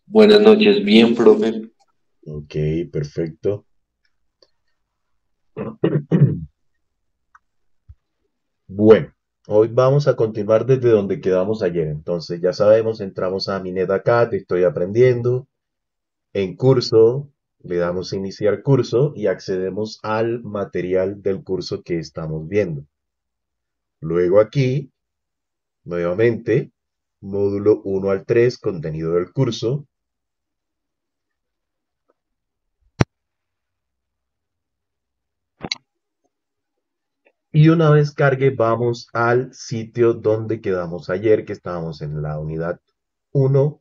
Buenas noches, bien, profe. Ok, perfecto. Bueno, hoy vamos a continuar desde donde quedamos ayer. Entonces, ya sabemos, entramos a MinetaCat, estoy aprendiendo. En curso, le damos a iniciar curso y accedemos al material del curso que estamos viendo. Luego aquí, nuevamente, módulo 1 al 3, contenido del curso. Y una vez cargue, vamos al sitio donde quedamos ayer, que estábamos en la unidad 1.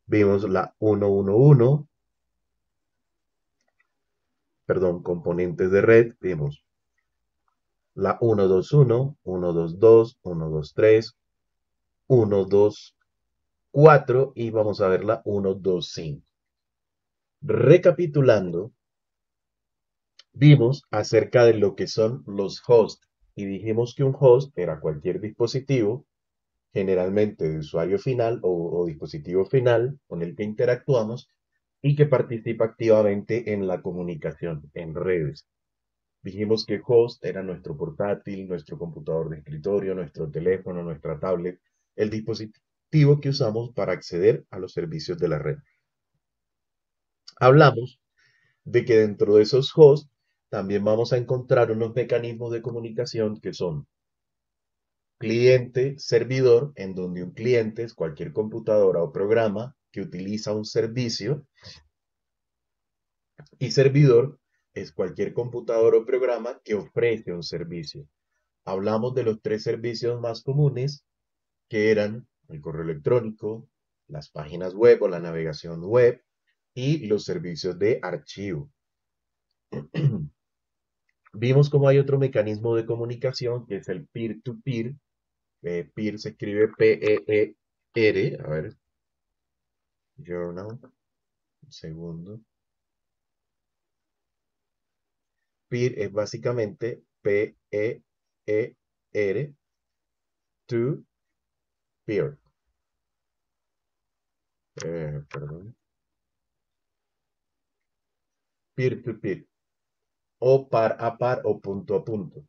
Vimos la 111, perdón, componentes de red. Vimos la 121, 122, 123, 124 y vamos a ver la 125. Recapitulando, vimos acerca de lo que son los hosts y dijimos que un host era cualquier dispositivo, generalmente de usuario final o dispositivo final con el que interactuamos y que participa activamente en la comunicación en redes. Dijimos que host era nuestro portátil, nuestro computador de escritorio, nuestro teléfono, nuestra tablet, el dispositivo que usamos para acceder a los servicios de la red. Hablamos de que dentro de esos hosts también vamos a encontrar unos mecanismos de comunicación que son cliente-servidor, en donde un cliente es cualquier computadora o programa que utiliza un servicio y servidor es cualquier computador o programa que ofrece un servicio. Hablamos de los tres servicios más comunes que eran el correo electrónico, las páginas web o la navegación web y los servicios de archivo. Vimos cómo hay otro mecanismo de comunicación que es el peer-to-peer. Peer se escribe P-E-E-R. A ver, journal, un segundo. Peer es básicamente P-E-E-R to peer. Perdón. Peer-to-peer. O par a par o punto a punto.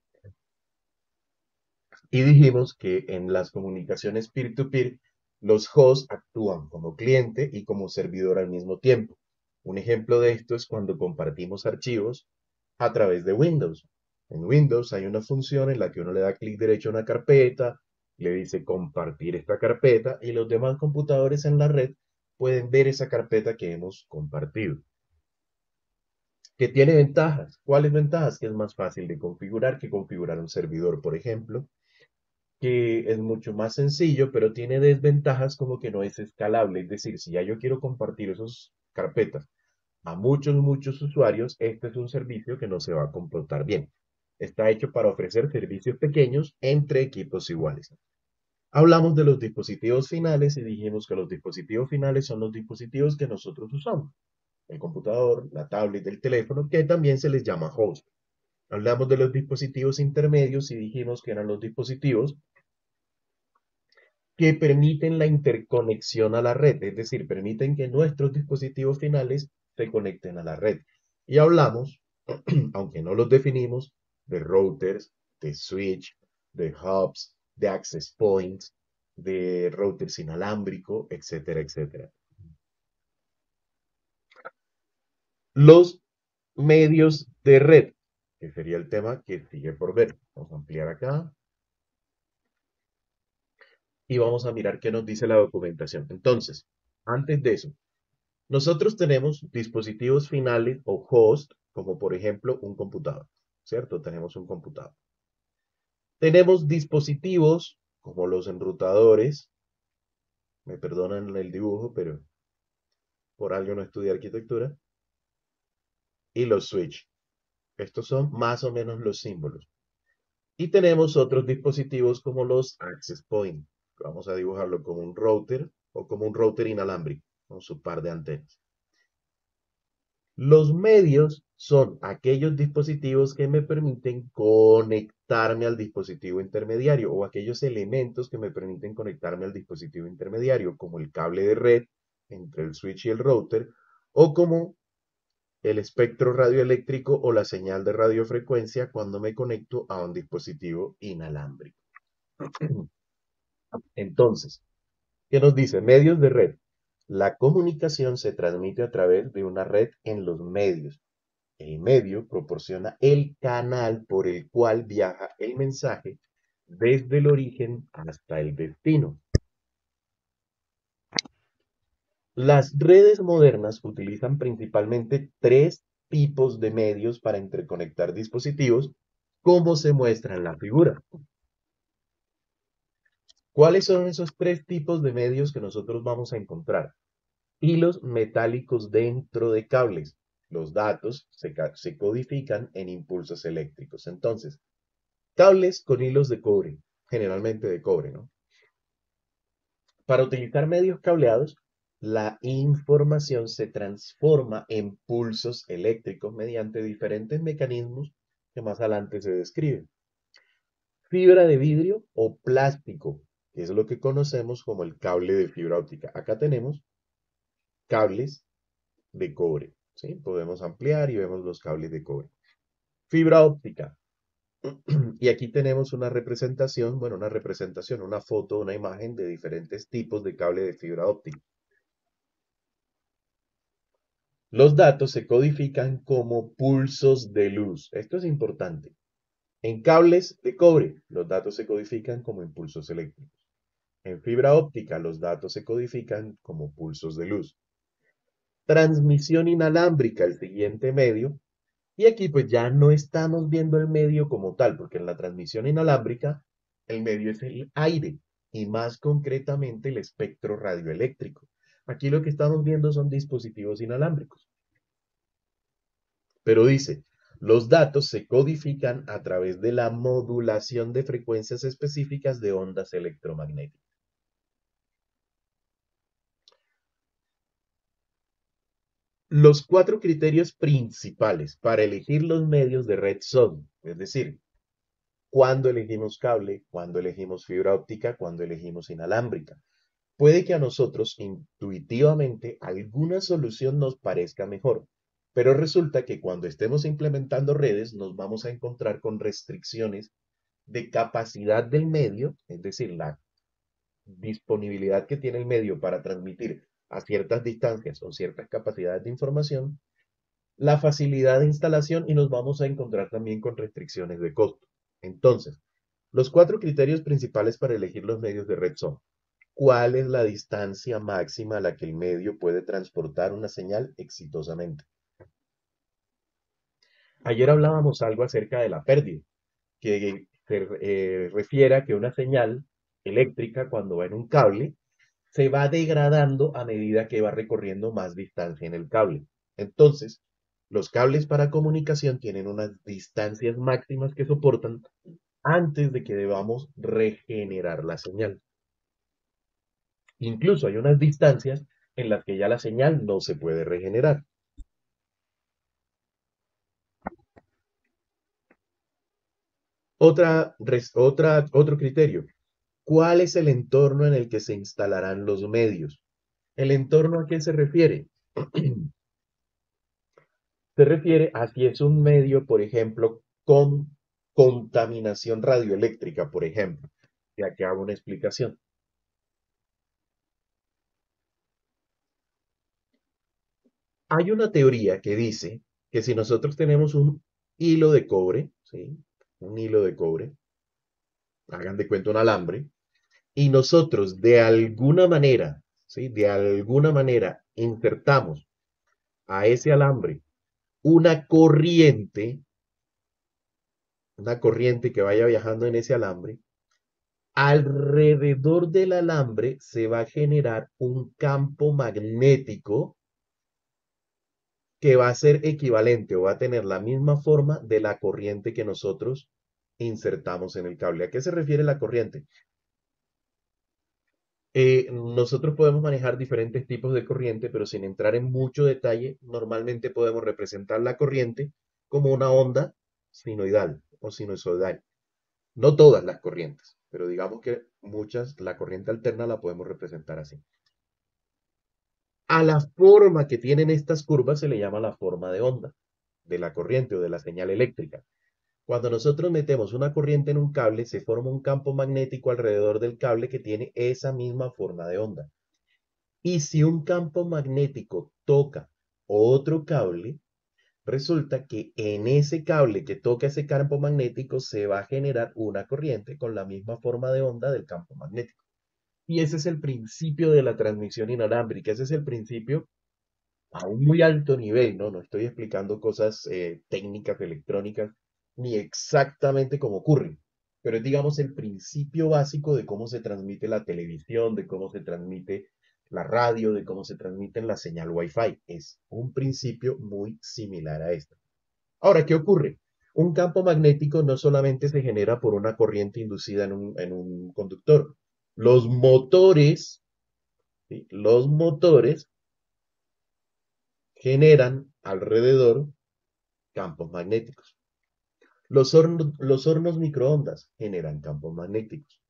Y dijimos que en las comunicaciones peer-to-peer, los hosts actúan como cliente y como servidor al mismo tiempo. Un ejemplo de esto es cuando compartimos archivos a través de Windows. En Windows hay una función en la que uno le da clic derecho a una carpeta, le dice compartir esta carpeta y los demás computadores en la red pueden ver esa carpeta que hemos compartido. Que tiene ventajas. ¿Cuáles ventajas? Que es más fácil de configurar que configurar un servidor, por ejemplo, que es mucho más sencillo, pero tiene desventajas como que no es escalable. Es decir, si ya yo quiero compartir esas carpetas a muchos usuarios, este es un servicio que no se va a comportar bien. Está hecho para ofrecer servicios pequeños entre equipos iguales. Hablamos de los dispositivos finales y dijimos que los dispositivos finales son los dispositivos que nosotros usamos. El computador, la tablet, el teléfono, que también se les llama host. Hablamos de los dispositivos intermedios y dijimos que eran los dispositivos que permiten la interconexión a la red, es decir, permiten que nuestros dispositivos finales se conecten a la red. Y hablamos, aunque no los definimos, de routers, de switch, de hubs, de access points, de routers inalámbrico, etcétera, etcétera. Los medios de red, que sería el tema que sigue por ver. Vamos a ampliar acá y vamos a mirar qué nos dice la documentación. Entonces, antes de eso, nosotros tenemos dispositivos finales o host, como por ejemplo un computador, ¿cierto? Tenemos un computador. Tenemos dispositivos como los enrutadores, me perdonan el dibujo, pero por algo no estudié arquitectura, y los switch. Estos son más o menos los símbolos. Y tenemos otros dispositivos como los access point. Vamos a dibujarlo como un router o como un router inalámbrico con su par de antenas. Los medios son aquellos dispositivos que me permiten conectarme al dispositivo intermediario o aquellos elementos que me permiten conectarme al dispositivo intermediario, como el cable de red, entre el switch y el router, o como el espectro radioeléctrico o la señal de radiofrecuencia cuando me conecto a un dispositivo inalámbrico. Entonces, ¿qué nos dice? Medios de red. La comunicación se transmite a través de una red en los medios. El medio proporciona el canal por el cual viaja el mensaje desde el origen hasta el destino. Las redes modernas utilizan principalmente tres tipos de medios para interconectar dispositivos, como se muestra en la figura. ¿Cuáles son esos tres tipos de medios que nosotros vamos a encontrar? Hilos metálicos dentro de cables. Los datos se codifican en impulsos eléctricos. Entonces, cables con hilos de cobre, generalmente de cobre, ¿no? Para utilizar medios cableados, la información se transforma en pulsos eléctricos mediante diferentes mecanismos que más adelante se describen. Fibra de vidrio o plástico, que es lo que conocemos como el cable de fibra óptica. Acá tenemos cables de cobre, ¿sí? Podemos ampliar y vemos los cables de cobre. Fibra óptica. Y aquí tenemos una representación, bueno, una foto, una imagen de diferentes tipos de cable de fibra óptica. Los datos se codifican como pulsos de luz. Esto es importante. En cables de cobre, los datos se codifican como impulsos eléctricos. En fibra óptica, los datos se codifican como pulsos de luz. Transmisión inalámbrica, el siguiente medio. Y aquí pues ya no estamos viendo el medio como tal, porque en la transmisión inalámbrica el medio es el aire y más concretamente el espectro radioeléctrico. Aquí lo que estamos viendo son dispositivos inalámbricos. Pero dice, los datos se codifican a través de la modulación de frecuencias específicas de ondas electromagnéticas. Los cuatro criterios principales para elegir los medios de red son, es decir, cuándo elegimos cable, cuándo elegimos fibra óptica, cuándo elegimos inalámbrica. Puede que a nosotros intuitivamente alguna solución nos parezca mejor, pero resulta que cuando estemos implementando redes nos vamos a encontrar con restricciones de capacidad del medio, es decir, la disponibilidad que tiene el medio para transmitir a ciertas distancias o ciertas capacidades de información, la facilidad de instalación y nos vamos a encontrar también con restricciones de costo. Entonces, los cuatro criterios principales para elegir los medios de red son: ¿cuál es la distancia máxima a la que el medio puede transportar una señal exitosamente? Ayer hablábamos algo acerca de la pérdida, que se refiere a que una señal eléctrica cuando va en un cable se va degradando a medida que va recorriendo más distancia en el cable. Entonces, los cables para comunicación tienen unas distancias máximas que soportan antes de que debamos regenerar la señal. Incluso hay unas distancias en las que ya la señal no se puede regenerar. Otro criterio. ¿Cuál es el entorno en el que se instalarán los medios? ¿El entorno a qué se refiere? Se refiere a si es un medio, por ejemplo, con contaminación radioeléctrica, por ejemplo. Y aquí hago una explicación. Hay una teoría que dice que si nosotros tenemos un hilo de cobre, ¿sí? Un hilo de cobre, hagan de cuenta un alambre, y nosotros de alguna manera, ¿sí? De alguna manera insertamos a ese alambre una corriente que vaya viajando en ese alambre, alrededor del alambre se va a generar un campo magnético que va a ser equivalente o va a tener la misma forma de la corriente que nosotros insertamos en el cable. ¿A qué se refiere la corriente? Nosotros podemos manejar diferentes tipos de corriente, pero sin entrar en mucho detalle, normalmente podemos representar la corriente como una onda sinoidal o sinusoidal. No todas las corrientes, pero digamos que muchas, la corriente alterna la podemos representar así. A la forma que tienen estas curvas se le llama la forma de onda de la corriente o de la señal eléctrica. Cuando nosotros metemos una corriente en un cable, se forma un campo magnético alrededor del cable que tiene esa misma forma de onda. Y si un campo magnético toca otro cable, resulta que en ese cable que toca ese campo magnético se va a generar una corriente con la misma forma de onda del campo magnético. Y ese es el principio de la transmisión inalámbrica, ese es el principio a un muy alto nivel, ¿no? No estoy explicando cosas técnicas, electrónicas, ni exactamente cómo ocurren, pero es, digamos, el principio básico de cómo se transmite la televisión, de cómo se transmite la radio, de cómo se transmite la señal Wi-Fi. Es un principio muy similar a esto. Ahora, ¿qué ocurre? Un campo magnético no solamente se genera por una corriente inducida en un conductor. Los motores, ¿sí? Los motores generan alrededor campos magnéticos. Los hornos microondas generan campos magnéticos.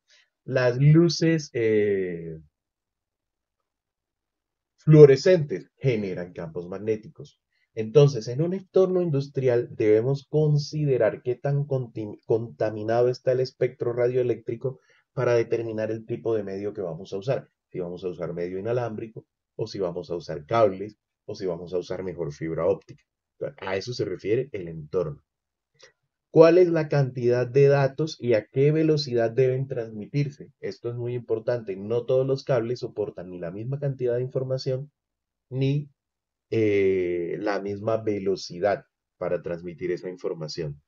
Las luces fluorescentes generan campos magnéticos. Entonces, en un entorno industrial debemos considerar qué tan contaminado está el espectro radioeléctrico para determinar el tipo de medio que vamos a usar. Si vamos a usar medio inalámbrico, o si vamos a usar cables, o si vamos a usar mejor fibra óptica. A eso se refiere el entorno. ¿Cuál es la cantidad de datos y a qué velocidad deben transmitirse? Esto es muy importante. No todos los cables soportan ni la misma cantidad de información ni la misma velocidad para transmitir esa información.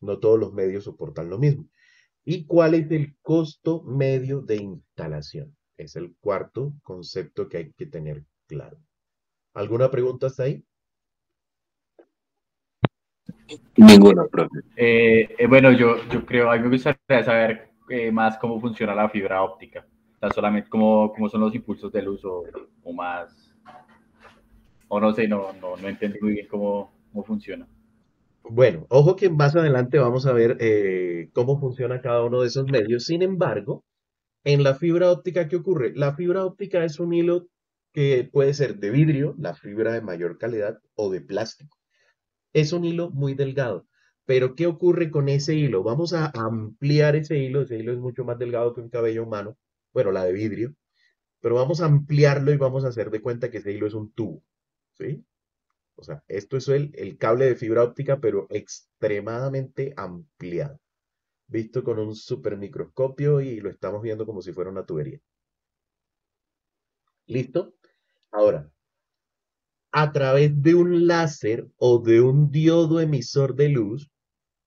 No todos los medios soportan lo mismo. ¿Y cuál es el costo medio de instalación? Es el cuarto concepto que hay que tener claro. ¿Alguna pregunta hasta ahí? Ninguna, profe. Bueno, yo creo, a mí me gustaría saber más cómo funciona la fibra óptica. O sea, solamente cómo son los impulsos de luz o más, o no sé, no entendí muy bien cómo funciona. Bueno, ojo que más adelante vamos a ver cómo funciona cada uno de esos medios. Sin embargo, en la fibra óptica, ¿qué ocurre? La fibra óptica es un hilo que puede ser de vidrio, la fibra de mayor calidad, o de plástico. Es un hilo muy delgado. Pero ¿qué ocurre con ese hilo? Vamos a ampliar ese hilo es mucho más delgado que un cabello humano, bueno, la de vidrio, pero vamos a ampliarlo y vamos a hacer de cuenta que ese hilo es un tubo, ¿sí? O sea, esto es el cable de fibra óptica, pero extremadamente ampliado, visto con un super microscopio y lo estamos viendo como si fuera una tubería. ¿Listo? Ahora, a través de un láser o de un diodo emisor de luz,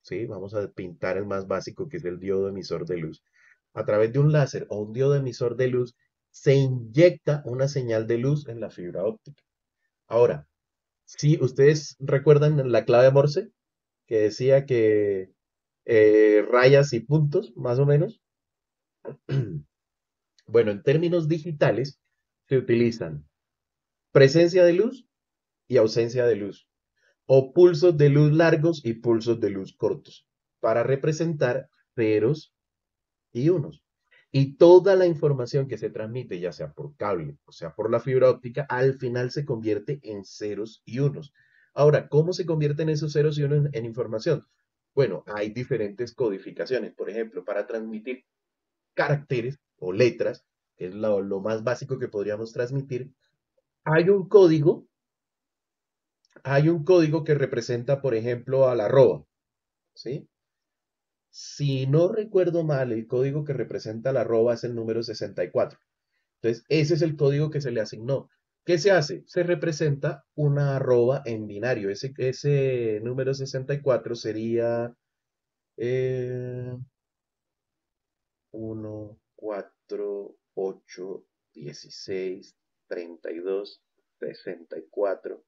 ¿sí? Vamos a pintar el más básico, que es el diodo emisor de luz. A través de un láser o un diodo emisor de luz, se inyecta una señal de luz en la fibra óptica. Ahora, si ustedes recuerdan la clave Morse, que decía que rayas y puntos, más o menos. Bueno, en términos digitales se utilizan presencia de luz y ausencia de luz, o pulsos de luz largos y pulsos de luz cortos, para representar ceros y unos. Y toda la información que se transmite, ya sea por cable o sea por la fibra óptica, al final se convierte en ceros y unos. Ahora, ¿cómo se convierten esos ceros y unos en información? Bueno, hay diferentes codificaciones. Por ejemplo, para transmitir caracteres o letras, que es lo más básico que podríamos transmitir, hay un código, hay un código que representa, por ejemplo, a la arroba, ¿sí? Si no recuerdo mal, el código que representa la arroba es el número 64. Entonces, ese es el código que se le asignó. ¿Qué se hace? Se representa una arroba en binario. Ese número 64 sería 1, 4, 8, 16, 32, 64.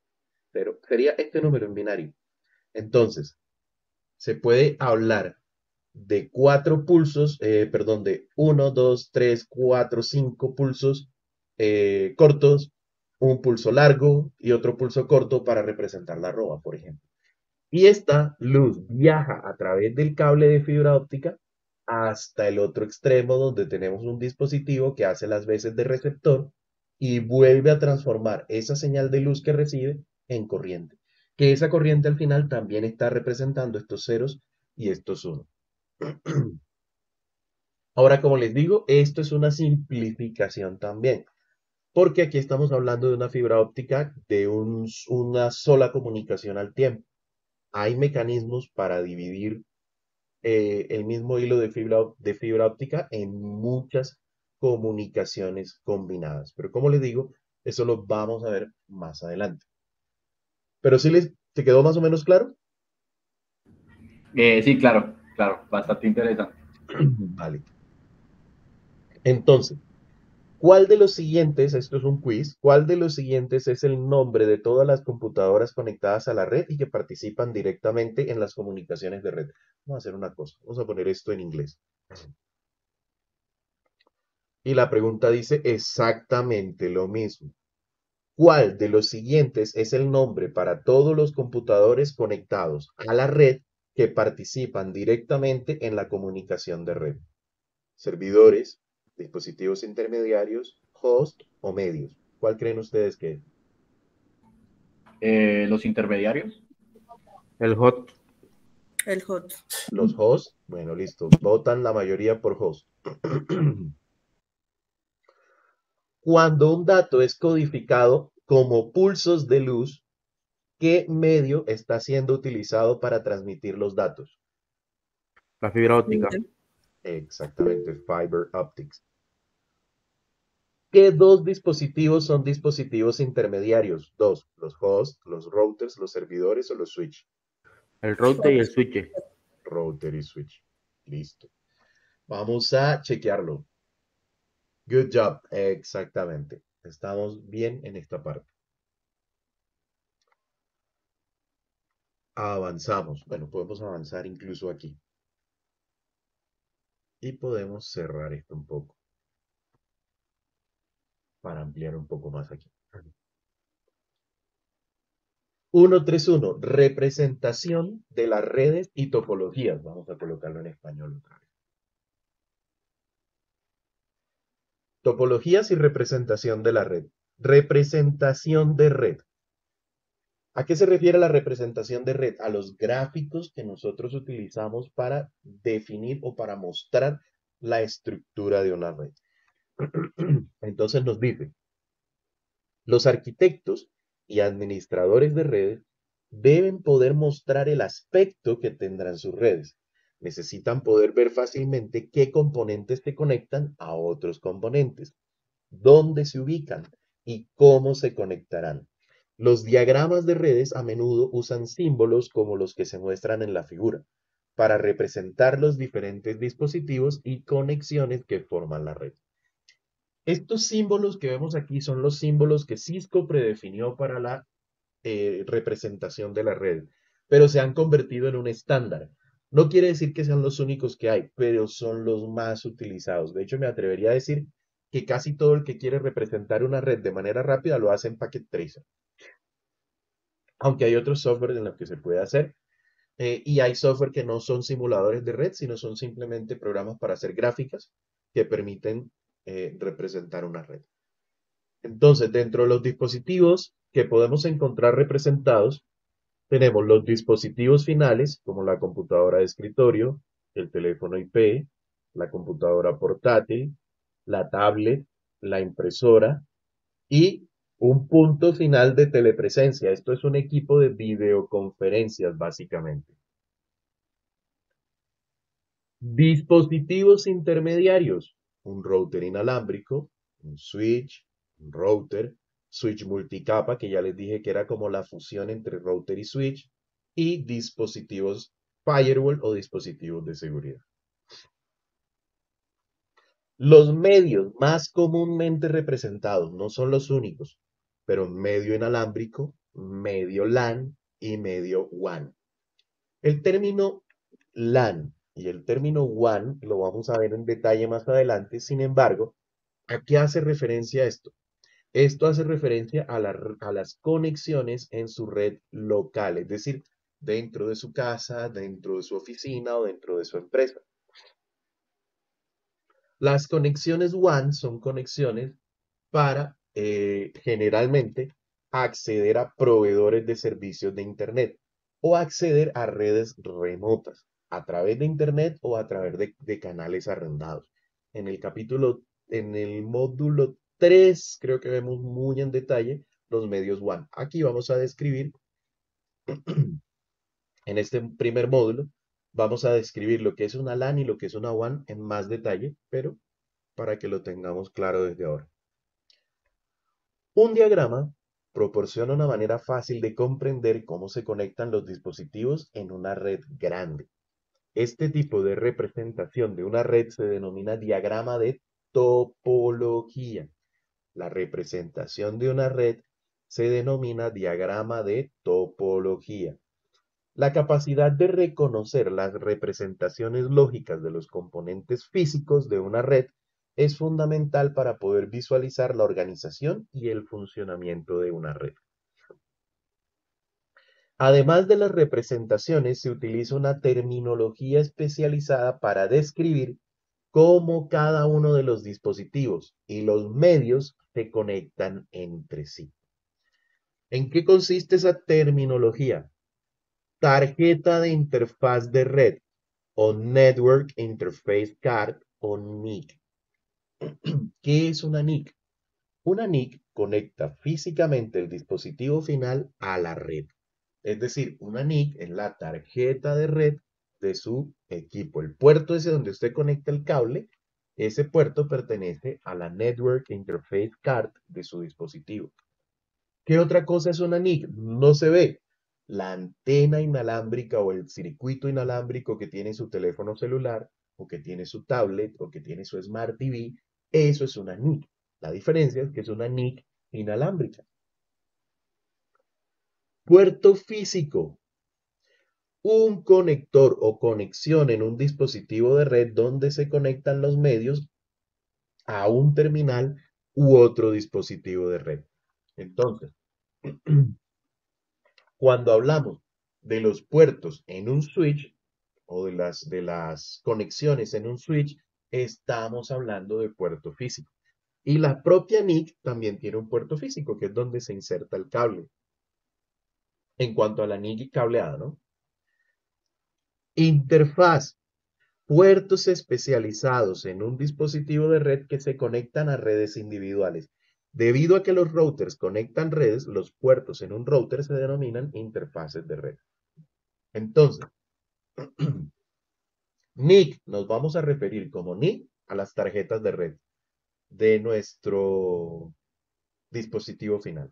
Pero sería este número en binario. Entonces, se puede hablar de cuatro pulsos, perdón, de uno, 2, 3, 4, 5 pulsos cortos, un pulso largo y otro pulso corto para representar la arroba, por ejemplo. Y esta luz viaja a través del cable de fibra óptica hasta el otro extremo donde tenemos un dispositivo que hace las veces de receptor y vuelve a transformar esa señal de luz que recibe en corriente. Que esa corriente al final también está representando estos ceros y estos unos. Ahora, como les digo, esto es una simplificación también, porque aquí estamos hablando de una fibra óptica de una sola comunicación al tiempo. Hay mecanismos para dividir el mismo hilo de fibra óptica en muchas comunicaciones combinadas. Pero como les digo, eso lo vamos a ver más adelante. Pero sí ¿te quedó más o menos claro? Sí, claro, claro, bastante interesante. Vale. Entonces, ¿cuál de los siguientes, esto es un quiz, cuál de los siguientes es el nombre de todas las computadoras conectadas a la red y que participan directamente en las comunicaciones de red? Vamos a hacer una cosa, vamos a poner esto en inglés. Y la pregunta dice exactamente lo mismo. ¿Cuál de los siguientes es el nombre para todos los computadores conectados a la red que participan directamente en la comunicación de red? Servidores, dispositivos intermediarios, host o medios. ¿Cuál creen ustedes que es? Los intermediarios. El hot. El hot. Los hosts. Bueno, listo. Votan la mayoría por host. Cuando un dato es codificado como pulsos de luz, ¿qué medio está siendo utilizado para transmitir los datos? La fibra óptica. Exactamente, fiber optics. ¿Qué dos dispositivos son dispositivos intermediarios? Dos, los hosts, los routers, los servidores o los switch. El router y el switch. Router y switch. Listo. Vamos a chequearlo. Good job. Exactamente. Estamos bien en esta parte. Avanzamos. Bueno, podemos avanzar incluso aquí. Y podemos cerrar esto un poco. Para ampliar un poco más aquí. 131. Representación de las redes y topologías. Vamos a colocarlo en español otra vez. Topologías y representación de la red. Representación de red. ¿A qué se refiere la representación de red? A los gráficos que nosotros utilizamos para definir o para mostrar la estructura de una red. Entonces nos dice, los arquitectos y administradores de redes deben poder mostrar el aspecto que tendrán sus redes. Necesitan poder ver fácilmente qué componentes se conectan a otros componentes, dónde se ubican y cómo se conectarán. Los diagramas de redes a menudo usan símbolos como los que se muestran en la figura para representar los diferentes dispositivos y conexiones que forman la red. Estos símbolos que vemos aquí son los símbolos que Cisco predefinió para la representación de la red, pero se han convertido en un estándar. No quiere decir que sean los únicos que hay, pero son los más utilizados. De hecho, me atrevería a decir que casi todo el que quiere representar una red de manera rápida lo hace en Packet Tracer. Aunque hay otros software en los que se puede hacer, y hay software que no son simuladores de red, sino son simplemente programas para hacer gráficas que permiten representar una red. Entonces, dentro de los dispositivos que podemos encontrar representados, tenemos los dispositivos finales, como la computadora de escritorio, el teléfono IP, la computadora portátil, la tablet, la impresora y un punto final de telepresencia. Esto es un equipo de videoconferencias, básicamente. Dispositivos intermediarios, un router inalámbrico, un switch, un router, switch multicapa, que ya les dije que era como la fusión entre router y switch, y dispositivos firewall o dispositivos de seguridad. Los medios más comúnmente representados, no son los únicos, pero medio inalámbrico, medio LAN y medio WAN. El término LAN y el término WAN lo vamos a ver en detalle más adelante. Sin embargo, ¿a qué hace referencia esto? Esto hace referencia a las conexiones en su red local, es decir, dentro de su casa, dentro de su oficina o dentro de su empresa. Las conexiones WAN son conexiones para generalmente acceder a proveedores de servicios de Internet o acceder a redes remotas a través de Internet o a través de canales arrendados. En el módulo 3, creo que vemos muy en detalle los medios WAN. Aquí vamos a describir, en este primer módulo, vamos a describir lo que es una LAN y lo que es una WAN en más detalle, pero para que lo tengamos claro desde ahora. Un diagrama proporciona una manera fácil de comprender cómo se conectan los dispositivos en una red grande. Este tipo de representación de una red se denomina diagrama de topología. La representación de una red se denomina diagrama de topología. La capacidad de reconocer las representaciones lógicas de los componentes físicos de una red es fundamental para poder visualizar la organización y el funcionamiento de una red. Además de las representaciones, se utiliza una terminología especializada para describir cómo cada uno de los dispositivos y los medios se conectan entre sí. ¿En qué consiste esa terminología? Tarjeta de interfaz de red o Network Interface Card o NIC. ¿Qué es una NIC? Una NIC conecta físicamente el dispositivo final a la red. Es decir, una NIC es la tarjeta de red de su equipo. El puerto ese donde usted conecta el cable, ese puerto pertenece a la Network Interface Card de su dispositivo. ¿Qué otra cosa es una NIC? No se ve. La antena inalámbrica o el circuito inalámbrico que tiene su teléfono celular o que tiene su tablet o que tiene su Smart TV, eso es una NIC. La diferencia es que es una NIC inalámbrica. Puerto físico. Un conector o conexión en un dispositivo de red donde se conectan los medios a un terminal u otro dispositivo de red. Entonces, cuando hablamos de los puertos en un switch o de las conexiones en un switch, estamos hablando de puerto físico. Y la propia NIC también tiene un puerto físico, que es donde se inserta el cable. En cuanto a la NIC cableada, ¿no? Interfaz. Puertos especializados en un dispositivo de red que se conectan a redes individuales. Debido a que los routers conectan redes, los puertos en un router se denominan interfaces de red. Entonces, NIC, nos vamos a referir como NIC a las tarjetas de red de nuestro dispositivo final.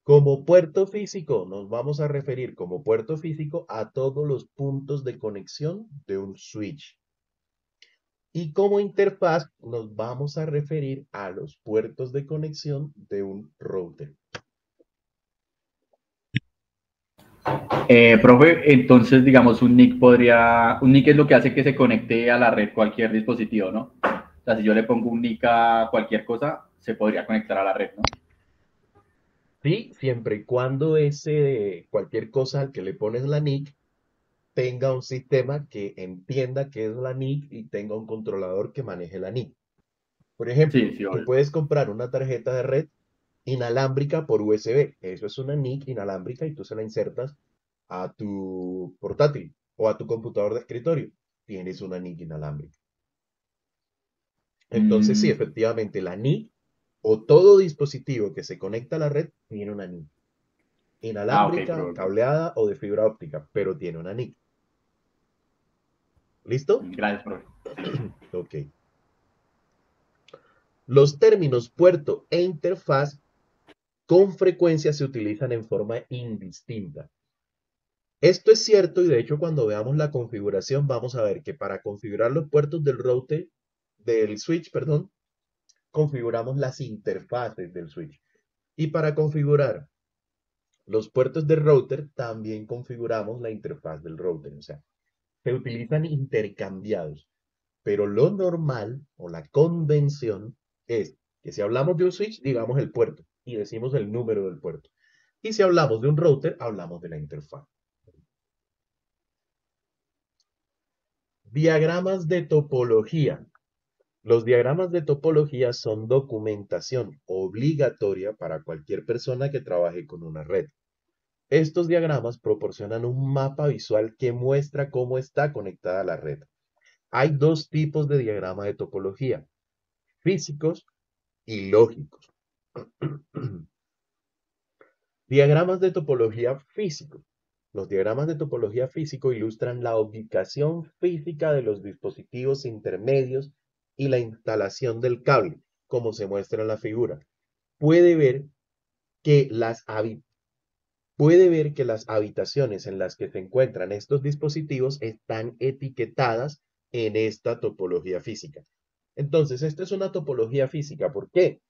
Como puerto físico, nos vamos a referir como puerto físico a todos los puntos de conexión de un switch. Y como interfaz, nos vamos a referir a los puertos de conexión de un router. Profe, entonces, digamos, un NIC es lo que hace que se conecte a la red cualquier dispositivo, ¿no? O sea, si yo le pongo un NIC a cualquier cosa, se podría conectar a la red, ¿no? Sí, siempre y cuando cualquier cosa al que le pones la NIC tenga un sistema que entienda qué es la NIC y tenga un controlador que maneje la NIC. Por ejemplo, Sí, tú obvio. puedes comprar una tarjeta de red inalámbrica por USB. Eso es una NIC inalámbrica y tú se la insertas a tu portátil o a tu computador de escritorio. Tienes una NIC inalámbrica. Entonces, sí, efectivamente, la NIC o todo dispositivo que se conecta a la red tiene una NIC. Ok, Inalámbrica, profe. cableada o de fibra óptica, pero tiene una NIC. ¿Listo? Gracias, profe. Ok. Los términos puerto e interfaz con frecuencia se utilizan en forma indistinta. Esto es cierto y de hecho cuando veamos la configuración vamos a ver que para configurar los puertos del switch, perdón, configuramos las interfaces del switch. Y para configurar los puertos del router también configuramos la interfaz del router. O sea, se utilizan intercambiados. Pero lo normal o la convención es que si hablamos de un switch, digamos el puerto y decimos el número del puerto. Y si hablamos de un router, hablamos de la interfaz. Diagramas de topología. Los diagramas de topología son documentación obligatoria para cualquier persona que trabaje con una red. Estos diagramas proporcionan un mapa visual que muestra cómo está conectada la red. Hay dos tipos de diagrama de topología, físicos y lógicos. Diagramas de topología físico. Los diagramas de topología físico ilustran la ubicación física de los dispositivos intermedios y la instalación del cable, como se muestra en la figura. Puede ver que las habitaciones en las que se encuentran estos dispositivos están etiquetadas en esta topología física. Entonces, esta es una topología física. ¿Por qué?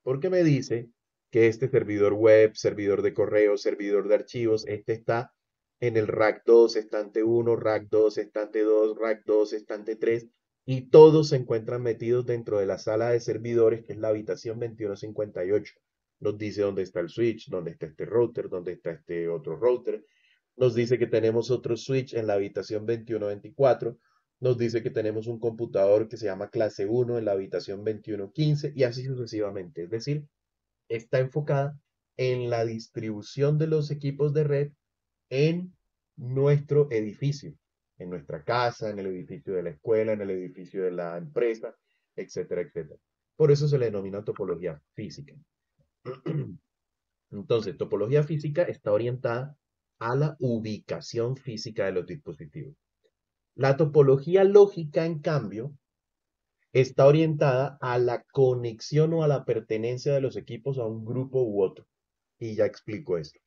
Porque me dice que este servidor web, servidor de correo, servidor de archivos, este está en el rack 2, estante 1, rack 2, estante 2, rack 2, estante 3, y todos se encuentran metidos dentro de la sala de servidores, que es la habitación 2158. Nos dice dónde está el switch, dónde está este router, dónde está este otro router. Nos dice que tenemos otro switch en la habitación 2124. Nos dice que tenemos un computador que se llama clase 1 en la habitación 2115 y así sucesivamente. Es decir, está enfocada en la distribución de los equipos de red en nuestro edificio, en nuestra casa, en el edificio de la escuela, en el edificio de la empresa, etcétera, etcétera. Por eso se le denomina topología física. Entonces, topología física está orientada a la ubicación física de los dispositivos. La topología lógica, en cambio, está orientada a la conexión o a la pertenencia de los equipos a un grupo u otro. Y ya explico esto.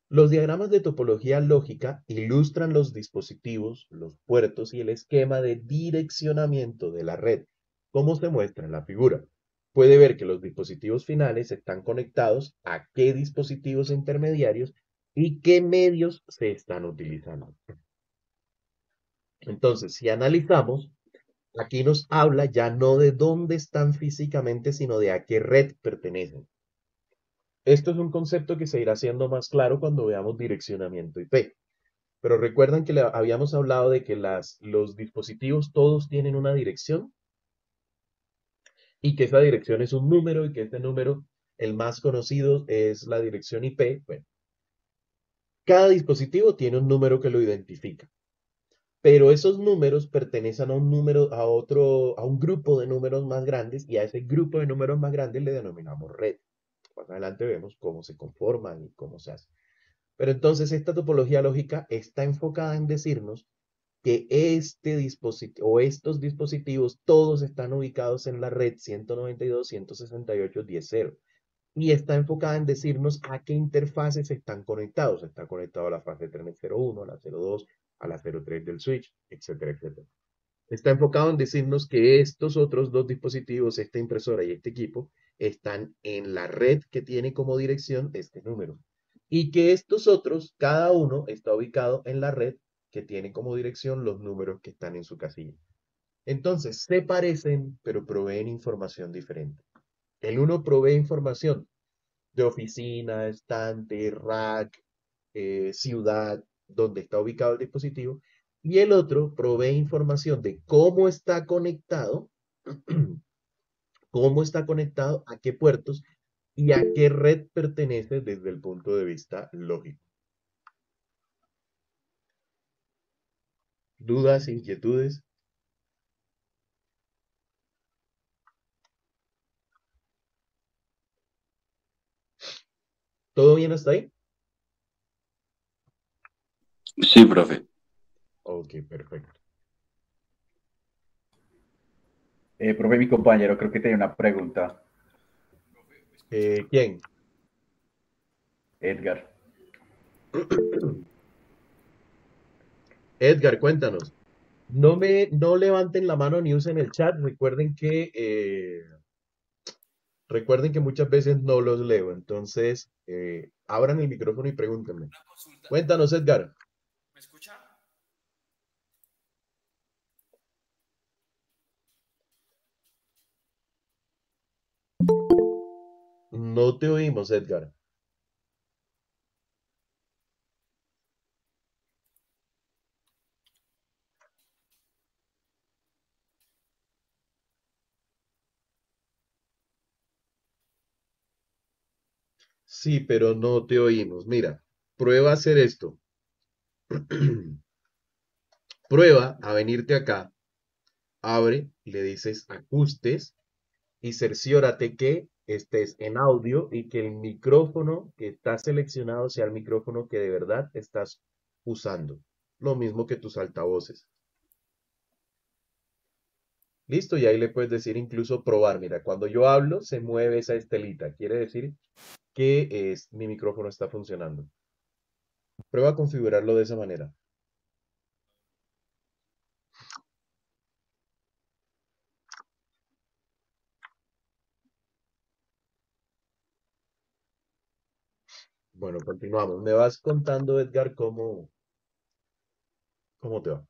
Los diagramas de topología lógica ilustran los dispositivos, los puertos y el esquema de direccionamiento de la red, como se muestra en la figura. Puede ver que los dispositivos finales están conectados a qué dispositivos intermediarios y qué medios se están utilizando. Entonces, si analizamos, aquí nos habla ya no de dónde están físicamente, sino de a qué red pertenecen. Esto es un concepto que se irá haciendo más claro cuando veamos direccionamiento IP. Pero recuerdan que habíamos hablado de que los dispositivos todos tienen una dirección y que esa dirección es un número y que este número, el más conocido, es la dirección IP. Bueno, cada dispositivo tiene un número que lo identifica. Pero esos números pertenecen a un número, a un grupo de números más grandes, y a ese grupo de números más grandes le denominamos red. Más adelante vemos cómo se conforman y cómo se hace. Pero entonces esta topología lógica está enfocada en decirnos que este dispositivo o estos dispositivos todos están ubicados en la red 192.168.10.0 y está enfocada en decirnos a qué interfaces están conectados. Está conectado a la fase Ethernet 01, a la 02, a la 03 del switch, etcétera, etcétera. Está enfocado en decirnos que estos otros dos dispositivos, esta impresora y este equipo, están en la red que tiene como dirección este número. Y que estos otros, cada uno está ubicado en la red que tiene como dirección los números que están en su casilla. Entonces, se parecen, pero proveen información diferente. El uno provee información de oficina, estante, rack, ciudad, donde está ubicado el dispositivo, y el otro provee información de cómo está conectado, a qué puertos y a qué red pertenece desde el punto de vista lógico. ¿Dudas, inquietudes? ¿Todo bien hasta ahí? Sí, profe. Ok, perfecto. Profe, mi compañero creo que tenía una pregunta. ¿Quién? Edgar. Edgar, cuéntanos. No levanten la mano ni usen el chat. Recuerden que muchas veces no los leo. Entonces, abran el micrófono y pregúntenme. Una consulta. Cuéntanos, Edgar. ¿Me escucha? No te oímos, Edgar. Sí, pero no te oímos. Mira, prueba a hacer esto. Prueba a venirte acá, abre, le dices ajustes y cerciórate que estés en audio y que el micrófono que está seleccionado sea el micrófono que de verdad estás usando. Lo mismo que tus altavoces. Listo, y ahí le puedes decir incluso probar. Mira, cuando yo hablo se mueve esa estelita. Quiere decir que mi micrófono está funcionando. Prueba a configurarlo de esa manera. Bueno, continuamos. Me vas contando, Edgar, cómo te va.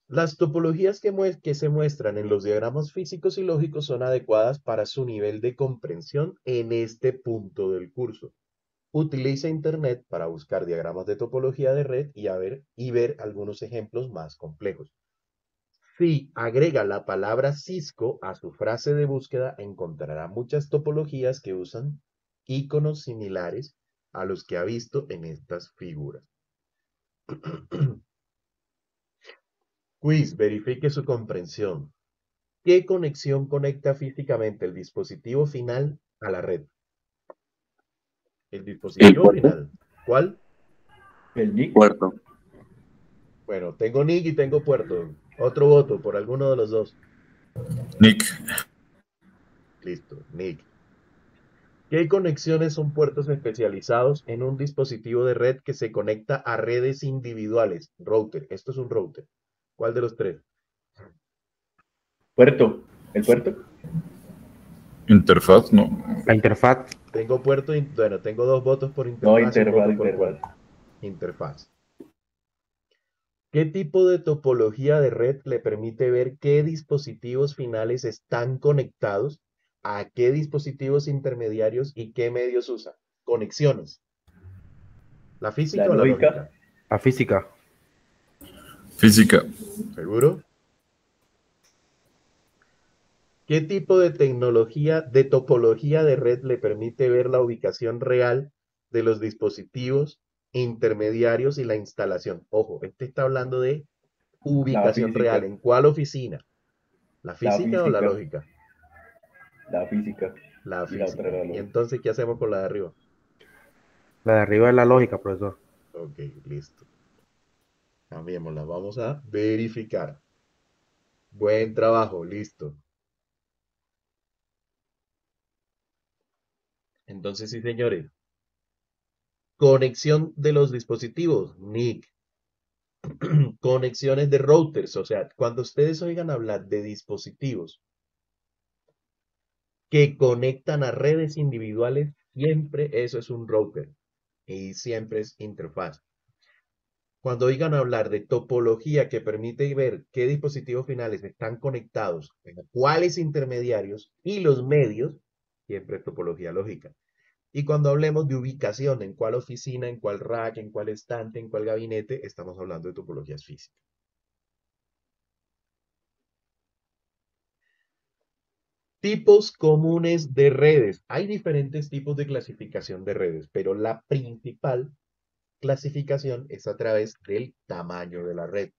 Las topologías que se muestran en los diagramas físicos y lógicos son adecuadas para su nivel de comprensión en este punto del curso. Utiliza Internet para buscar diagramas de topología de red y ver algunos ejemplos más complejos. Si agrega la palabra Cisco a su frase de búsqueda, encontrará muchas topologías que usan iconos similares a los que ha visto en estas figuras. Quiz, verifique su comprensión. ¿Qué conexión conecta físicamente el dispositivo final a la red? El El dispositivo puerto. final. ¿Cuál? El NIC. Puerto. Bueno, tengo NIC y tengo puerto. Otro voto por alguno de los dos. Nick. Listo, NIC. ¿Qué conexiones son puertos especializados en un dispositivo de red que se conecta a redes individuales? Router. Esto es un router. ¿Cuál de los tres? Puerto. ¿El puerto? Interfaz, no. La interfaz. Tengo bueno, tengo dos votos por No, interfaz y un interfaz, voto por interfaz. puerto. Interfaz. ¿Qué tipo de topología de red le permite ver qué dispositivos finales están conectados a qué dispositivos intermediarios y qué medios usa? Conexiones. ¿La física La o la lógica. lógica? La física. Física. ¿Seguro? ¿Qué tipo de topología de red le permite ver la ubicación real de los dispositivos intermediarios y la instalación? Ojo, este está hablando de La ubicación real. física. ¿En cuál oficina? ¿La La física o la física. lógica? La física. La Y la otra física. era la ¿Y lógica. entonces qué hacemos con la de arriba? La de arriba es la lógica, profesor. Ok, listo. Cambiémosla. Vamos a verificar. Buen trabajo, listo. Entonces, sí, señores. Conexión de los dispositivos, NIC. Conexiones de routers, o sea, cuando ustedes oigan hablar de dispositivos que conectan a redes individuales, siempre eso es un router y siempre es interfaz. Cuando oigan hablar de topología que permite ver qué dispositivos finales están conectados, cuáles intermediarios y los medios, siempre es topología lógica. Y cuando hablemos de ubicación, en cuál oficina, en cuál rack, en cuál estante, en cuál gabinete, estamos hablando de topologías físicas. Tipos comunes de redes. Hay diferentes tipos de clasificación de redes, pero la principal clasificación es a través del tamaño de la red.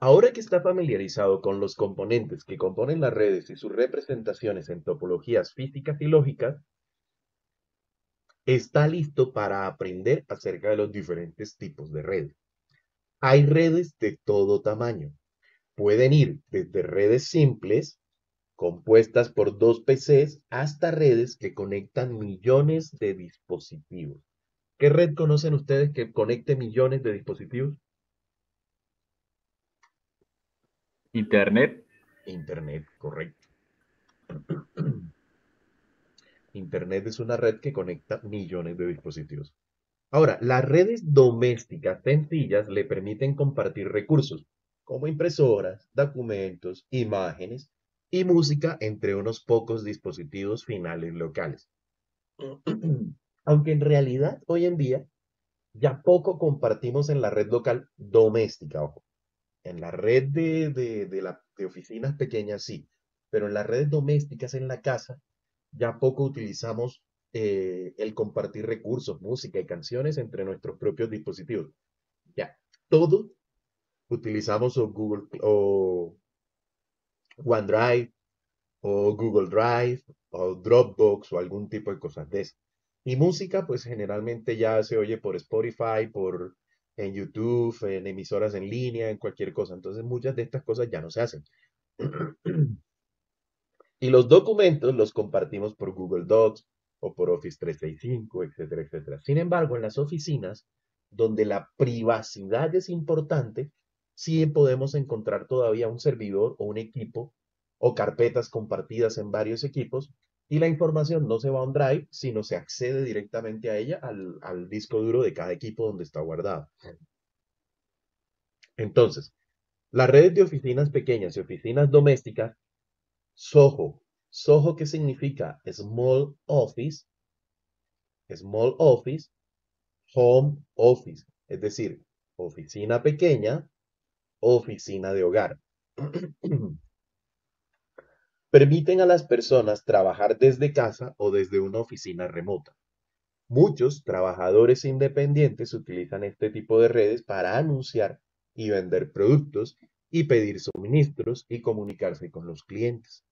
Ahora que está familiarizado con los componentes que componen las redes y sus representaciones en topologías físicas y lógicas, está listo para aprender acerca de los diferentes tipos de redes. Hay redes de todo tamaño. Pueden ir desde redes simples, compuestas por dos PCs, hasta redes que conectan millones de dispositivos. ¿Qué red conocen ustedes que conecte millones de dispositivos? Internet. Internet, correcto. Internet es una red que conecta millones de dispositivos. Ahora, las redes domésticas sencillas le permiten compartir recursos como impresoras, documentos, imágenes y música entre unos pocos dispositivos finales locales. Aunque en realidad hoy en día Ya poco compartimos en la red local doméstica, ojo. En la red de oficinas pequeñas sí, pero en las redes domésticas en la casa ya poco utilizamos el compartir recursos, música y canciones entre nuestros propios dispositivos. Ya todo utilizamos o Google o OneDrive o Google Drive o Dropbox o algún tipo de cosas de eso. Y música, pues generalmente ya se oye por Spotify, en YouTube, en emisoras en línea, en cualquier cosa. Entonces muchas de estas cosas ya no se hacen. Y los documentos los compartimos por Google Docs o por Office 365, etcétera, etcétera. Sin embargo, en las oficinas, donde la privacidad es importante, sí podemos encontrar todavía un servidor o un equipo o carpetas compartidas en varios equipos y la información no se va a un drive, sino se accede directamente a ella al disco duro de cada equipo donde está guardado. Entonces, las redes de oficinas pequeñas y oficinas domésticas, SOHO. SOHO, ¿qué significa? Small Office, Home Office. Es decir, oficina pequeña, oficina de hogar. Permiten a las personas trabajar desde casa o desde una oficina remota. Muchos trabajadores independientes utilizan este tipo de redes para anunciar y vender productos y pedir suministros y comunicarse con los clientes.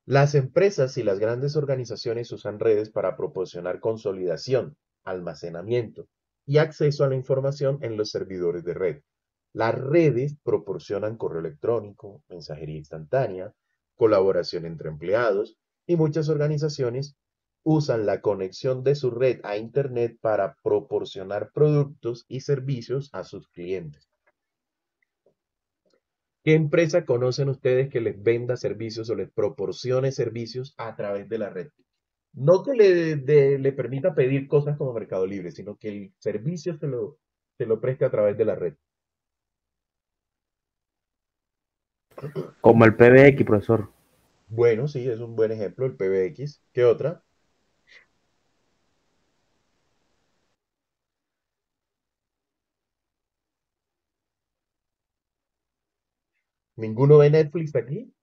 Las empresas y las grandes organizaciones usan redes para proporcionar consolidación, almacenamiento y acceso a la información en los servidores de red. Las redes proporcionan correo electrónico, mensajería instantánea, colaboración entre empleados y muchas organizaciones usan la conexión de su red a Internet para proporcionar productos y servicios a sus clientes. ¿Qué empresa conocen ustedes que les venda servicios o les proporcione servicios a través de la red? No que le permita pedir cosas como Mercado Libre, sino que el servicio se lo preste a través de la red. Como el PBX, profesor. Bueno, sí, es un buen ejemplo, el PBX. ¿Qué otra? ¿Ninguno ve Netflix aquí?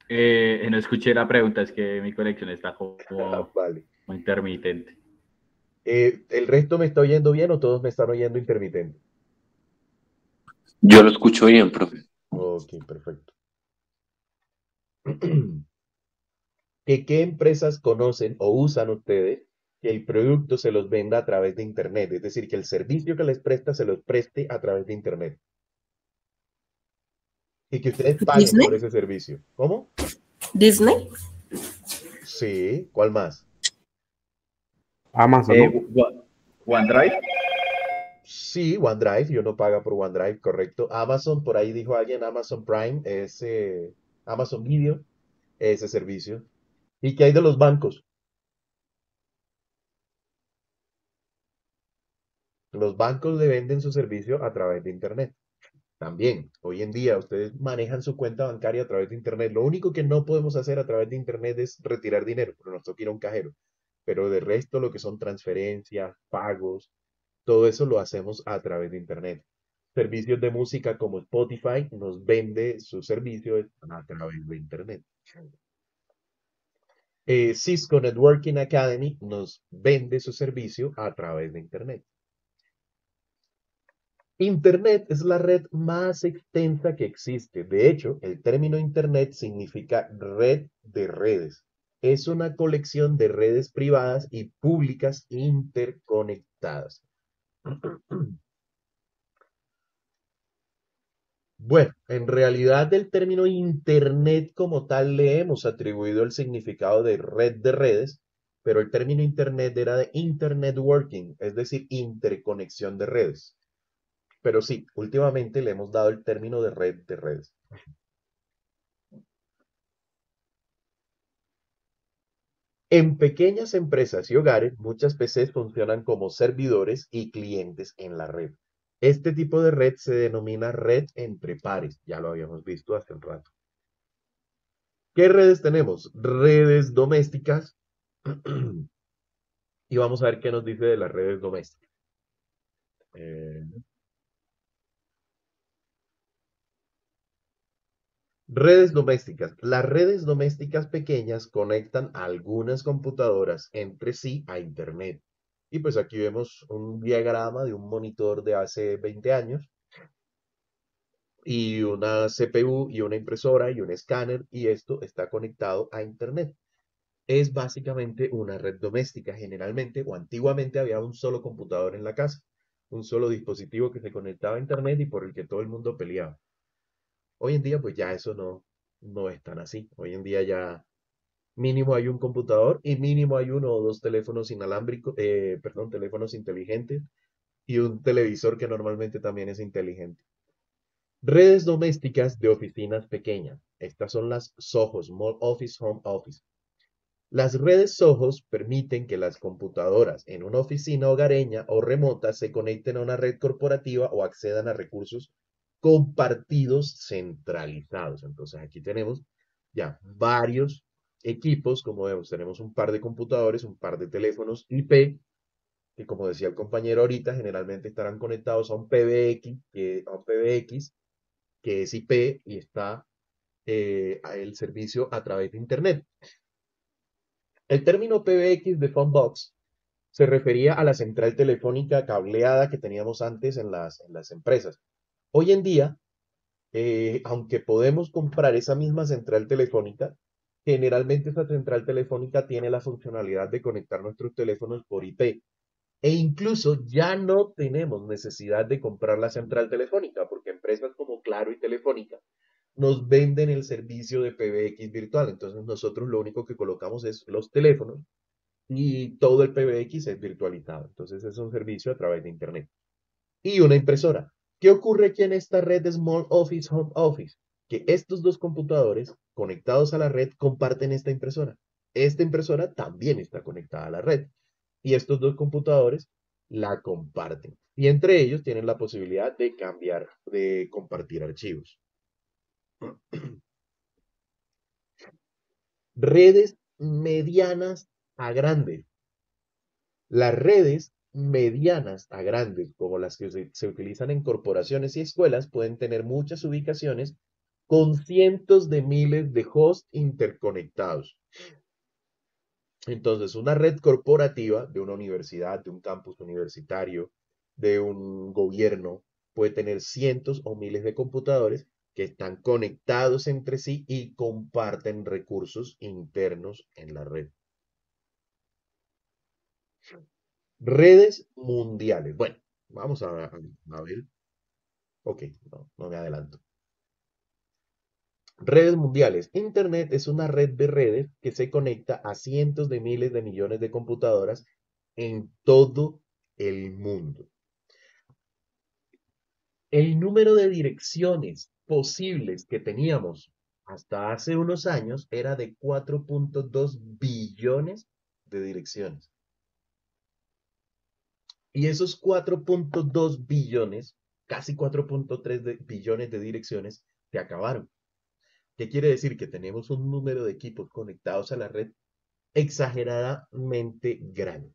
No escuché la pregunta, es que mi conexión está Ah, como vale. intermitente. ¿El resto me está oyendo bien o todos me están oyendo intermitente? Yo lo escucho bien, profe. Ok, perfecto. ¿Qué empresas conocen o usan ustedes que el producto se los venda a través de Internet? Es decir, que el servicio que les presta se los preste a través de Internet. Y que ustedes paguen por Disney, ese servicio. ¿Cómo? Disney, Sí, ¿cuál más? Amazon, ¿no? OneDrive. Sí, OneDrive, y uno paga por OneDrive, correcto. Amazon, por ahí dijo alguien, Amazon Prime, Amazon Video, ese servicio. ¿Y qué hay de los bancos? Los bancos le venden su servicio a través de Internet. También, hoy en día, ustedes manejan su cuenta bancaria a través de Internet. Lo único que no podemos hacer a través de Internet es retirar dinero, pero nos toca ir a un cajero. Pero de resto, lo que son transferencias, pagos, todo eso lo hacemos a través de Internet. Servicios de música como Spotify nos vende su servicio a través de Internet. Cisco Networking Academy nos vende su servicio a través de Internet. Internet es la red más extensa que existe. De hecho, el término Internet significa red de redes. Es una colección de redes privadas y públicas interconectadas. Bueno, en realidad el término Internet como tal le hemos atribuido el significado de red de redes, pero el término Internet era de Internet Working, es decir, interconexión de redes. Pero sí, últimamente le hemos dado el término de red de redes. En pequeñas empresas y hogares, muchas PCs funcionan como servidores y clientes en la red. Este tipo de red se denomina red entre pares, ya lo habíamos visto hace un rato. ¿Qué redes tenemos? Redes domésticas, Y vamos a ver qué nos dice de las redes domésticas. Eh, Redes domésticas. Las redes domésticas pequeñas conectan algunas computadoras entre sí a Internet. Y pues aquí vemos un diagrama de un monitor de hace 20 años y una CPU y una impresora y un escáner y esto está conectado a Internet. Es básicamente una red doméstica. Generalmente o antiguamente había un solo computador en la casa, un solo dispositivo que se conectaba a Internet y por el que todo el mundo peleaba. Hoy en día pues ya eso no es tan así. Hoy en día ya mínimo hay un computador y mínimo hay uno o dos teléfonos inalámbricos, perdón, teléfonos inteligentes y un televisor que normalmente también es inteligente. Redes domésticas de oficinas pequeñas. Estas son las SOHOs, Small Office Home Office. Las redes SOHOs permiten que las computadoras en una oficina hogareña o remota se conecten a una red corporativa o accedan a recursos compartidos centralizados. Entonces aquí tenemos ya varios equipos, como vemos, tenemos un par de computadores, un par de teléfonos IP, que como decía el compañero ahorita, generalmente estarán conectados a un PBX, que es IP y está el servicio a través de Internet. El término PBX de Phone Box se refería a la central telefónica cableada que teníamos antes en las empresas. Hoy en día, aunque podemos comprar esa misma central telefónica, generalmente esa central telefónica tiene la funcionalidad de conectar nuestros teléfonos por IP. E incluso ya no tenemos necesidad de comprar la central telefónica, porque empresas como Claro y Telefónica nos venden el servicio de PBX virtual. Entonces nosotros lo único que colocamos es los teléfonos y todo el PBX es virtualizado. Entonces es un servicio a través de Internet. Y una impresora. ¿Qué ocurre aquí en esta red de Small Office Home Office? Que estos dos computadores conectados a la red comparten esta impresora. Esta impresora también está conectada a la red. Y estos dos computadores la comparten. Y entre ellos tienen la posibilidad de cambiar, de compartir archivos. Redes medianas a grandes. Las redes medianas a grandes, como las que se utilizan en corporaciones y escuelas, pueden tener muchas ubicaciones con cientos de miles de hosts interconectados. Entonces, una red corporativa de una universidad, de un campus universitario, de un gobierno, puede tener cientos o miles de computadores que están conectados entre sí y comparten recursos internos en la red. Redes mundiales. Bueno, vamos a ver. Ok, no me adelanto. Redes mundiales. Internet es una red de redes que se conecta a cientos de miles de millones de computadoras en todo el mundo. El número de direcciones posibles que teníamos hasta hace unos años era de 4.2 billones de direcciones. Y esos 4.2 billones, casi 4.3 billones de direcciones, se acabaron. ¿Qué quiere decir? Que tenemos un número de equipos conectados a la red exageradamente grande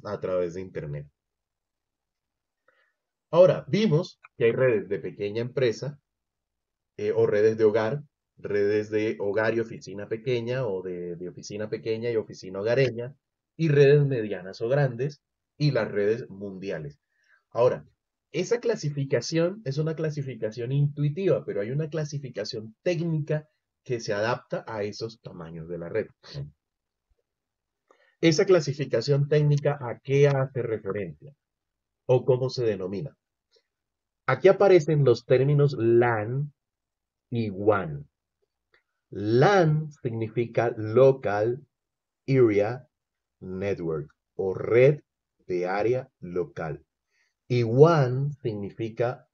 a través de Internet. Ahora, vimos que hay redes de pequeña empresa o redes de hogar y oficina pequeña o de oficina pequeña y oficina hogareña, y redes medianas o grandes y las redes mundiales. Ahora, esa clasificación es una clasificación intuitiva, pero hay una clasificación técnica que se adapta a esos tamaños de la red. Esa clasificación técnica, ¿a qué hace referencia? ¿O cómo se denomina? Aquí aparecen los términos LAN y WAN. LAN significa Local Area Network o red de área local. Y WAN significa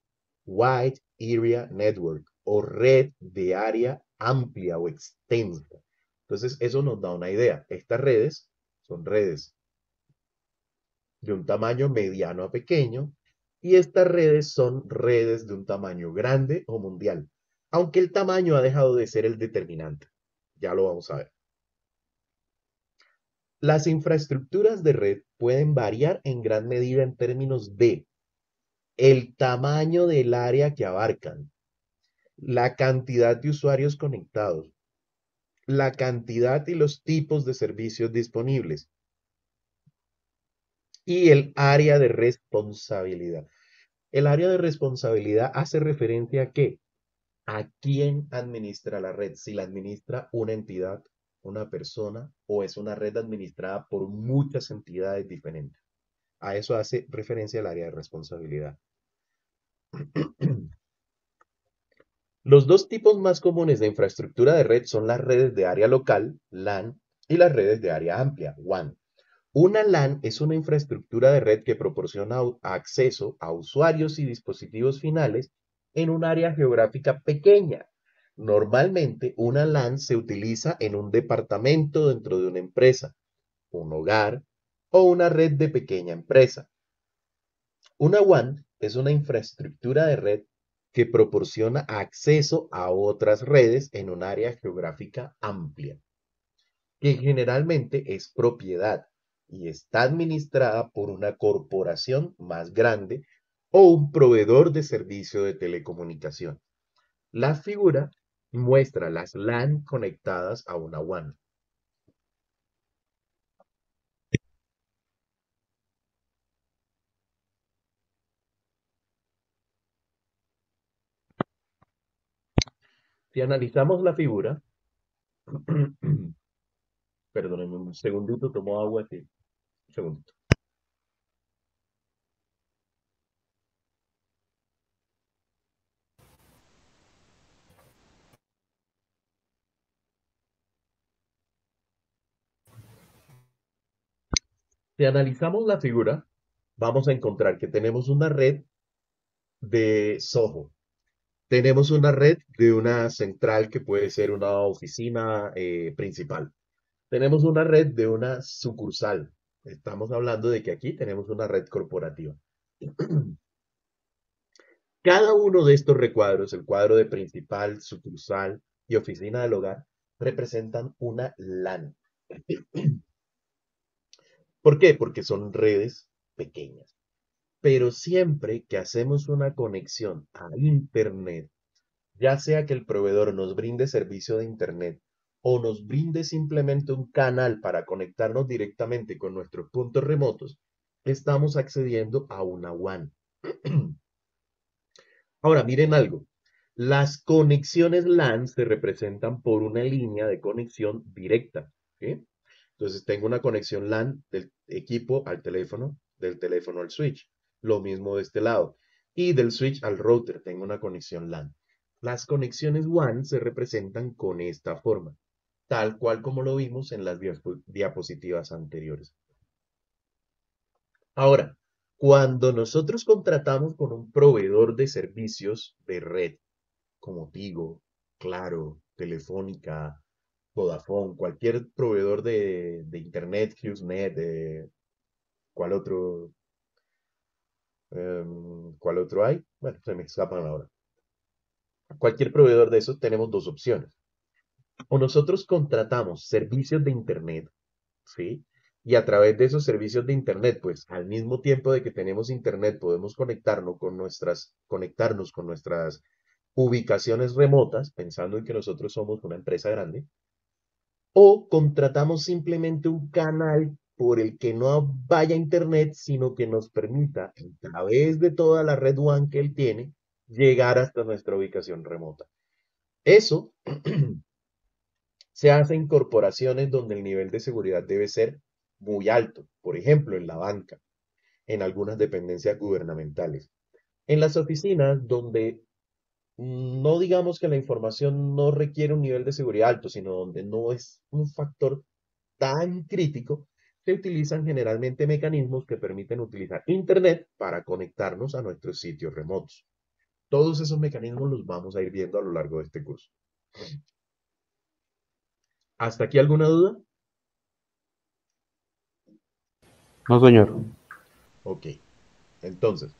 Wide Area Network o red de área amplia o extensa. Entonces, eso nos da una idea. Estas redes son redes de un tamaño mediano a pequeño y estas redes son redes de un tamaño grande o mundial, aunque el tamaño ha dejado de ser el determinante. Ya lo vamos a ver. Las infraestructuras de red pueden variar en gran medida en términos de el tamaño del área que abarcan, la cantidad de usuarios conectados, la cantidad y los tipos de servicios disponibles y el área de responsabilidad. El área de responsabilidad hace referencia a qué? ¿A quién administra la red? Si la administra una entidad, una persona, o es una red administrada por muchas entidades diferentes. A eso hace referencia el área de responsabilidad. Los dos tipos más comunes de infraestructura de red son las redes de área local, LAN, y las redes de área amplia, WAN. Una LAN es una infraestructura de red que proporciona acceso a usuarios y dispositivos finales en un área geográfica pequeña. Normalmente, una LAN se utiliza en un departamento dentro de una empresa, un hogar o una red de pequeña empresa. Una WAN es una infraestructura de red que proporciona acceso a otras redes en un área geográfica amplia, que generalmente es propiedad y está administrada por una corporación más grande o un proveedor de servicio de telecomunicación. La figura muestra las LAN conectadas a una WAN. Si analizamos la figura, perdónenme un segundito, tomo agua aquí. Un segundito. Si analizamos la figura, vamos a encontrar que tenemos una red de Soho. Tenemos una red de una central que puede ser una oficina principal. Tenemos una red de una sucursal. Estamos hablando de que aquí tenemos una red corporativa. Cada uno de estos recuadros, el cuadro de principal, sucursal y oficina del hogar, representan una LAN. ¿Por qué? Porque son redes pequeñas. Pero siempre que hacemos una conexión a Internet, ya sea que el proveedor nos brinde servicio de Internet o nos brinde simplemente un canal para conectarnos directamente con nuestros puntos remotos, estamos accediendo a una WAN. Ahora, miren algo. Las conexiones LAN se representan por una línea de conexión directa. ¿Sí? Entonces, tengo una conexión LAN del equipo al teléfono, del teléfono al switch. Lo mismo de este lado. Y del switch al router tengo una conexión LAN. Las conexiones WAN se representan con esta forma, tal cual como lo vimos en las diapositivas anteriores. Ahora, cuando nosotros contratamos con un proveedor de servicios de red, como Tigo, Claro, Telefónica, Vodafone, cualquier proveedor de Internet, HughesNet, ¿cuál otro, ¿cuál otro hay? Bueno, se me escapan ahora. Cualquier proveedor de esos tenemos dos opciones. O nosotros contratamos servicios de Internet, ¿sí? Y a través de esos servicios de Internet, pues al mismo tiempo de que tenemos Internet, podemos conectarnos con nuestras ubicaciones remotas, pensando en que nosotros somos una empresa grande, o contratamos simplemente un canal por el que no vaya Internet, sino que nos permita, a través de toda la red WAN que él tiene, llegar hasta nuestra ubicación remota. Eso se hace en corporaciones donde el nivel de seguridad debe ser muy alto, por ejemplo, en la banca, en algunas dependencias gubernamentales. En las oficinas donde no digamos que la información no requiere un nivel de seguridad alto, sino donde no es un factor tan crítico, se utilizan generalmente mecanismos que permiten utilizar Internet para conectarnos a nuestros sitios remotos. Todos esos mecanismos los vamos a ir viendo a lo largo de este curso. ¿Hasta aquí alguna duda? No, señor. Ok. Entonces,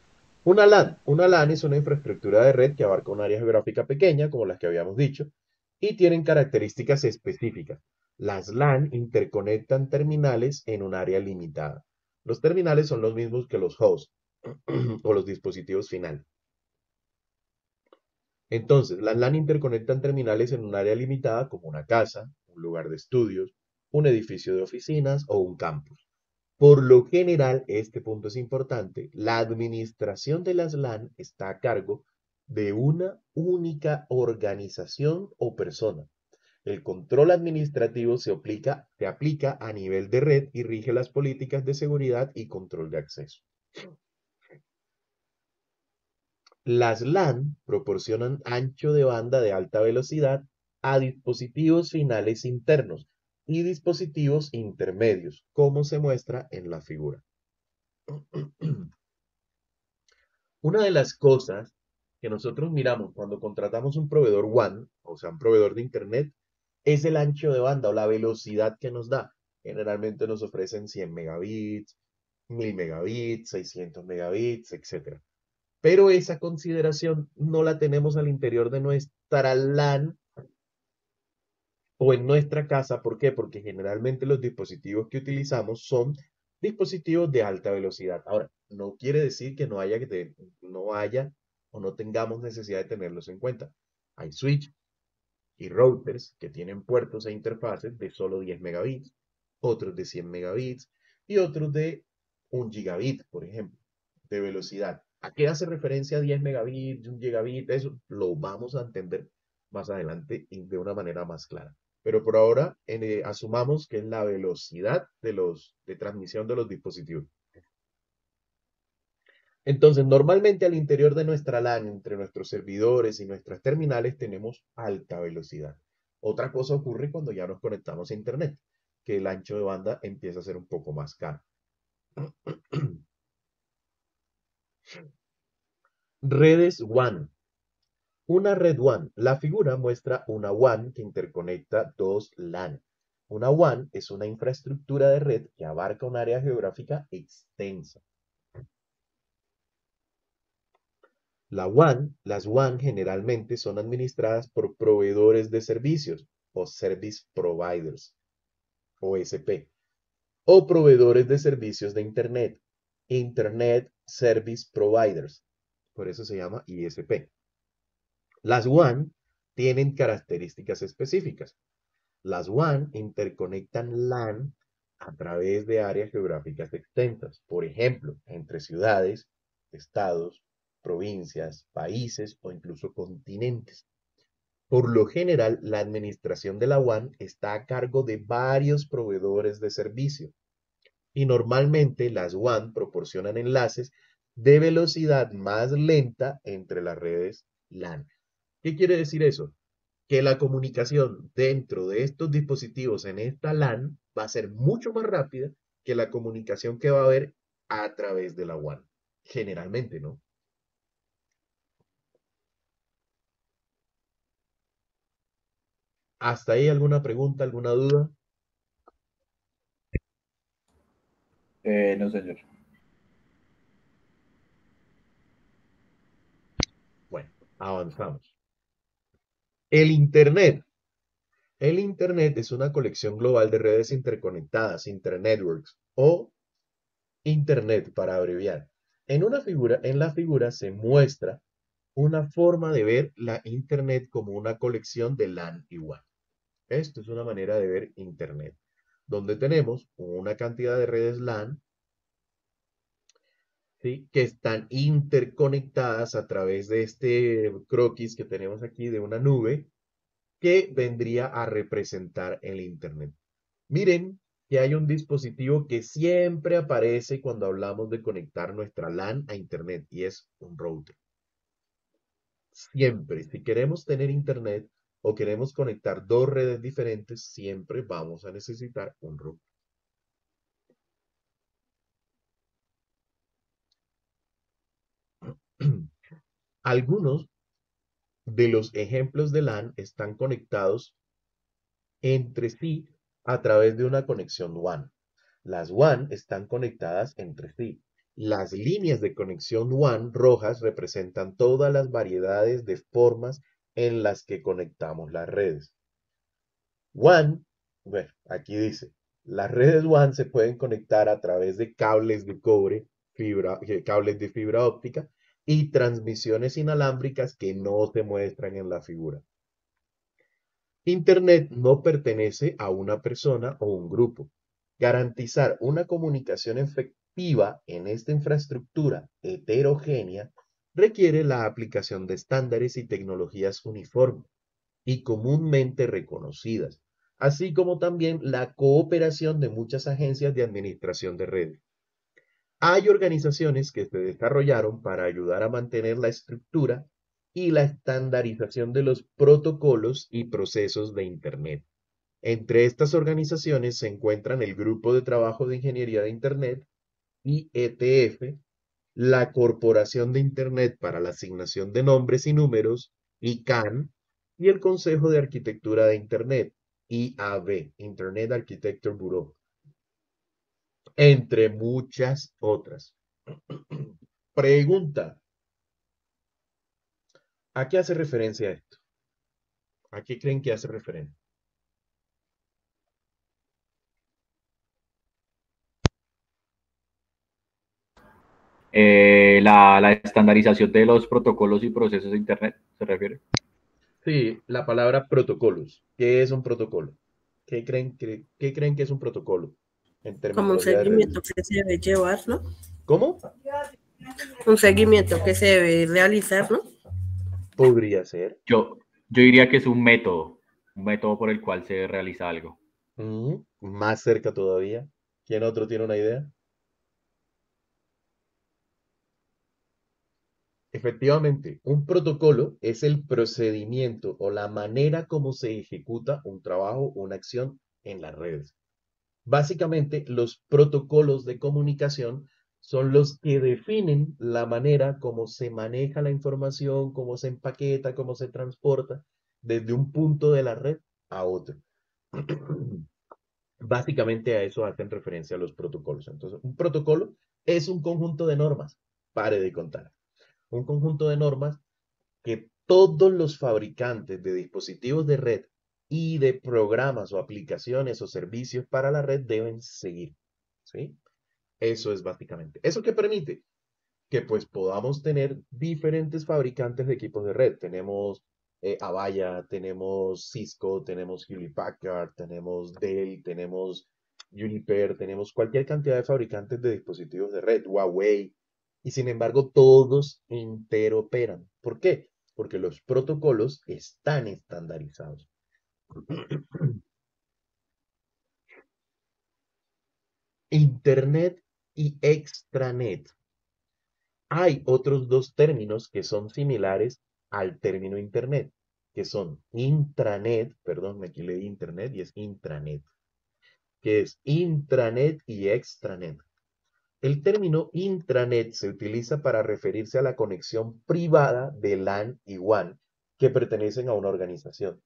una LAN. Una LAN es una infraestructura de red que abarca un área geográfica pequeña, como las que habíamos dicho, y tienen características específicas. Las LAN interconectan terminales en un área limitada. Los terminales son los mismos que los hosts o los dispositivos finales. Entonces, las LAN interconectan terminales en un área limitada como una casa, un lugar de estudios, un edificio de oficinas o un campus. Por lo general, este punto es importante, la administración de las LAN está a cargo de una única organización o persona. El control administrativo se aplica a nivel de red y rige las políticas de seguridad y control de acceso. Las LAN proporcionan ancho de banda de alta velocidad a dispositivos finales internos y dispositivos intermedios, como se muestra en la figura. Una de las cosas que nosotros miramos cuando contratamos un proveedor WAN, o sea, un proveedor de Internet, es el ancho de banda o la velocidad que nos da. Generalmente nos ofrecen 100 megabits, 1000 megabits, 600 megabits, etc. Pero esa consideración no la tenemos al interior de nuestra LAN o en nuestra casa. ¿Por qué? Porque generalmente los dispositivos que utilizamos son dispositivos de alta velocidad. Ahora, no quiere decir que no haya o no tengamos necesidad de tenerlos en cuenta. Hay switch y routers que tienen puertos e interfaces de solo 10 megabits, otros de 100 megabits y otros de 1 gigabit, por ejemplo, de velocidad. ¿A qué hace referencia 10 megabits, 1 gigabit? Eso lo vamos a entender más adelante y de una manera más clara. Pero por ahora asumamos que es la velocidad de transmisión de los dispositivos. Entonces, normalmente al interior de nuestra LAN, entre nuestros servidores y nuestras terminales, tenemos alta velocidad. Otra cosa ocurre cuando ya nos conectamos a Internet, que el ancho de banda empieza a ser un poco más caro. Redes WAN. Una red WAN. La figura muestra una WAN que interconecta dos LAN. Una WAN es una infraestructura de red que abarca un área geográfica extensa. Las WAN generalmente son administradas por proveedores de servicios o Service Providers, OSP, o proveedores de servicios de Internet, Internet Service Providers, por eso se llama ISP. Las WAN tienen características específicas. Las WAN interconectan LAN a través de áreas geográficas extensas, por ejemplo, entre ciudades, estados, provincias, países o incluso continentes. Por lo general, la administración de la WAN está a cargo de varios proveedores de servicio y normalmente las WAN proporcionan enlaces de velocidad más lenta entre las redes LAN. ¿Qué quiere decir eso? Que la comunicación dentro de estos dispositivos en esta LAN va a ser mucho más rápida que la comunicación que va a haber a través de la WAN. Generalmente, ¿no? ¿Hasta ahí alguna pregunta, alguna duda? No, señor. Bueno, avanzamos. El Internet. El Internet es una colección global de redes interconectadas, internetworks, o Internet para abreviar. En la figura se muestra una forma de ver la Internet como una colección de LAN y WAN. Esto es una manera de ver Internet, donde tenemos una cantidad de redes LAN, ¿sí?, que están interconectadas a través de este croquis que tenemos aquí de una nube que vendría a representar el Internet. Miren que hay un dispositivo que siempre aparece cuando hablamos de conectar nuestra LAN a Internet y es un router. Siempre, si queremos tener Internet o queremos conectar dos redes diferentes, siempre vamos a necesitar un router. Algunos de los ejemplos de LAN están conectados entre sí a través de una conexión WAN. Las WAN están conectadas entre sí. Las líneas de conexión WAN rojas representan todas las variedades de formas en las que conectamos las redes. WAN Bueno, aquí dice, las redes WAN se pueden conectar a través de cables de cobre, cables de fibra óptica y transmisiones inalámbricas que no se muestran en la figura. Internet no pertenece a una persona o un grupo. Garantizar una comunicación efectiva en esta infraestructura heterogénea requiere la aplicación de estándares y tecnologías uniformes y comúnmente reconocidas, así como también la cooperación de muchas agencias de administración de redes. Hay organizaciones que se desarrollaron para ayudar a mantener la estructura y la estandarización de los protocolos y procesos de Internet. Entre estas organizaciones se encuentran el Grupo de Trabajo de Ingeniería de Internet, IETF, la Corporación de Internet para la Asignación de Nombres y Números, ICANN, y el Consejo de Arquitectura de Internet, IAB, Internet Architecture Bureau, entre muchas otras. Pregunta, ¿a qué hace referencia esto? ¿A qué creen que hace referencia? La estandarización de los protocolos y procesos de Internet, ¿se refiere? Sí, la palabra protocolos. ¿Qué es un protocolo? ¿Qué creen que es un protocolo en Como un terminología de redes? seguimiento que se debe llevar, ¿no? ¿Cómo? Un seguimiento que se debe realizar, ¿no? Podría ser. Yo diría que es un método por el cual se realiza algo. Más cerca todavía. ¿Quién otro tiene una idea? Efectivamente, un protocolo es el procedimiento o la manera como se ejecuta un trabajo o una acción en las redes. Básicamente, los protocolos de comunicación son los que definen la manera como se maneja la información, cómo se empaqueta, cómo se transporta desde un punto de la red a otro. Básicamente a eso hacen referencia los protocolos. Entonces, un protocolo es un conjunto de normas. Pare de contar. Un conjunto de normas que todos los fabricantes de dispositivos de red y de programas o aplicaciones o servicios para la red deben seguir. ¿Sí? Eso es básicamente. ¿Eso qué permite? Que pues podamos tener diferentes fabricantes de equipos de red. Tenemos Avaya, tenemos Cisco, tenemos Hewlett Packard, tenemos Dell, tenemos Juniper, tenemos cualquier cantidad de fabricantes de dispositivos de red, Huawei, y sin embargo todos interoperan. ¿Por qué? Porque los protocolos están estandarizados. Internet y extranet. Hay otros dos términos que son similares al término Internet, que son intranet, perdón, aquí leí Internet y es intranet, que es intranet y extranet. El término intranet se utiliza para referirse a la conexión privada de LAN y WAN que pertenecen a una organización.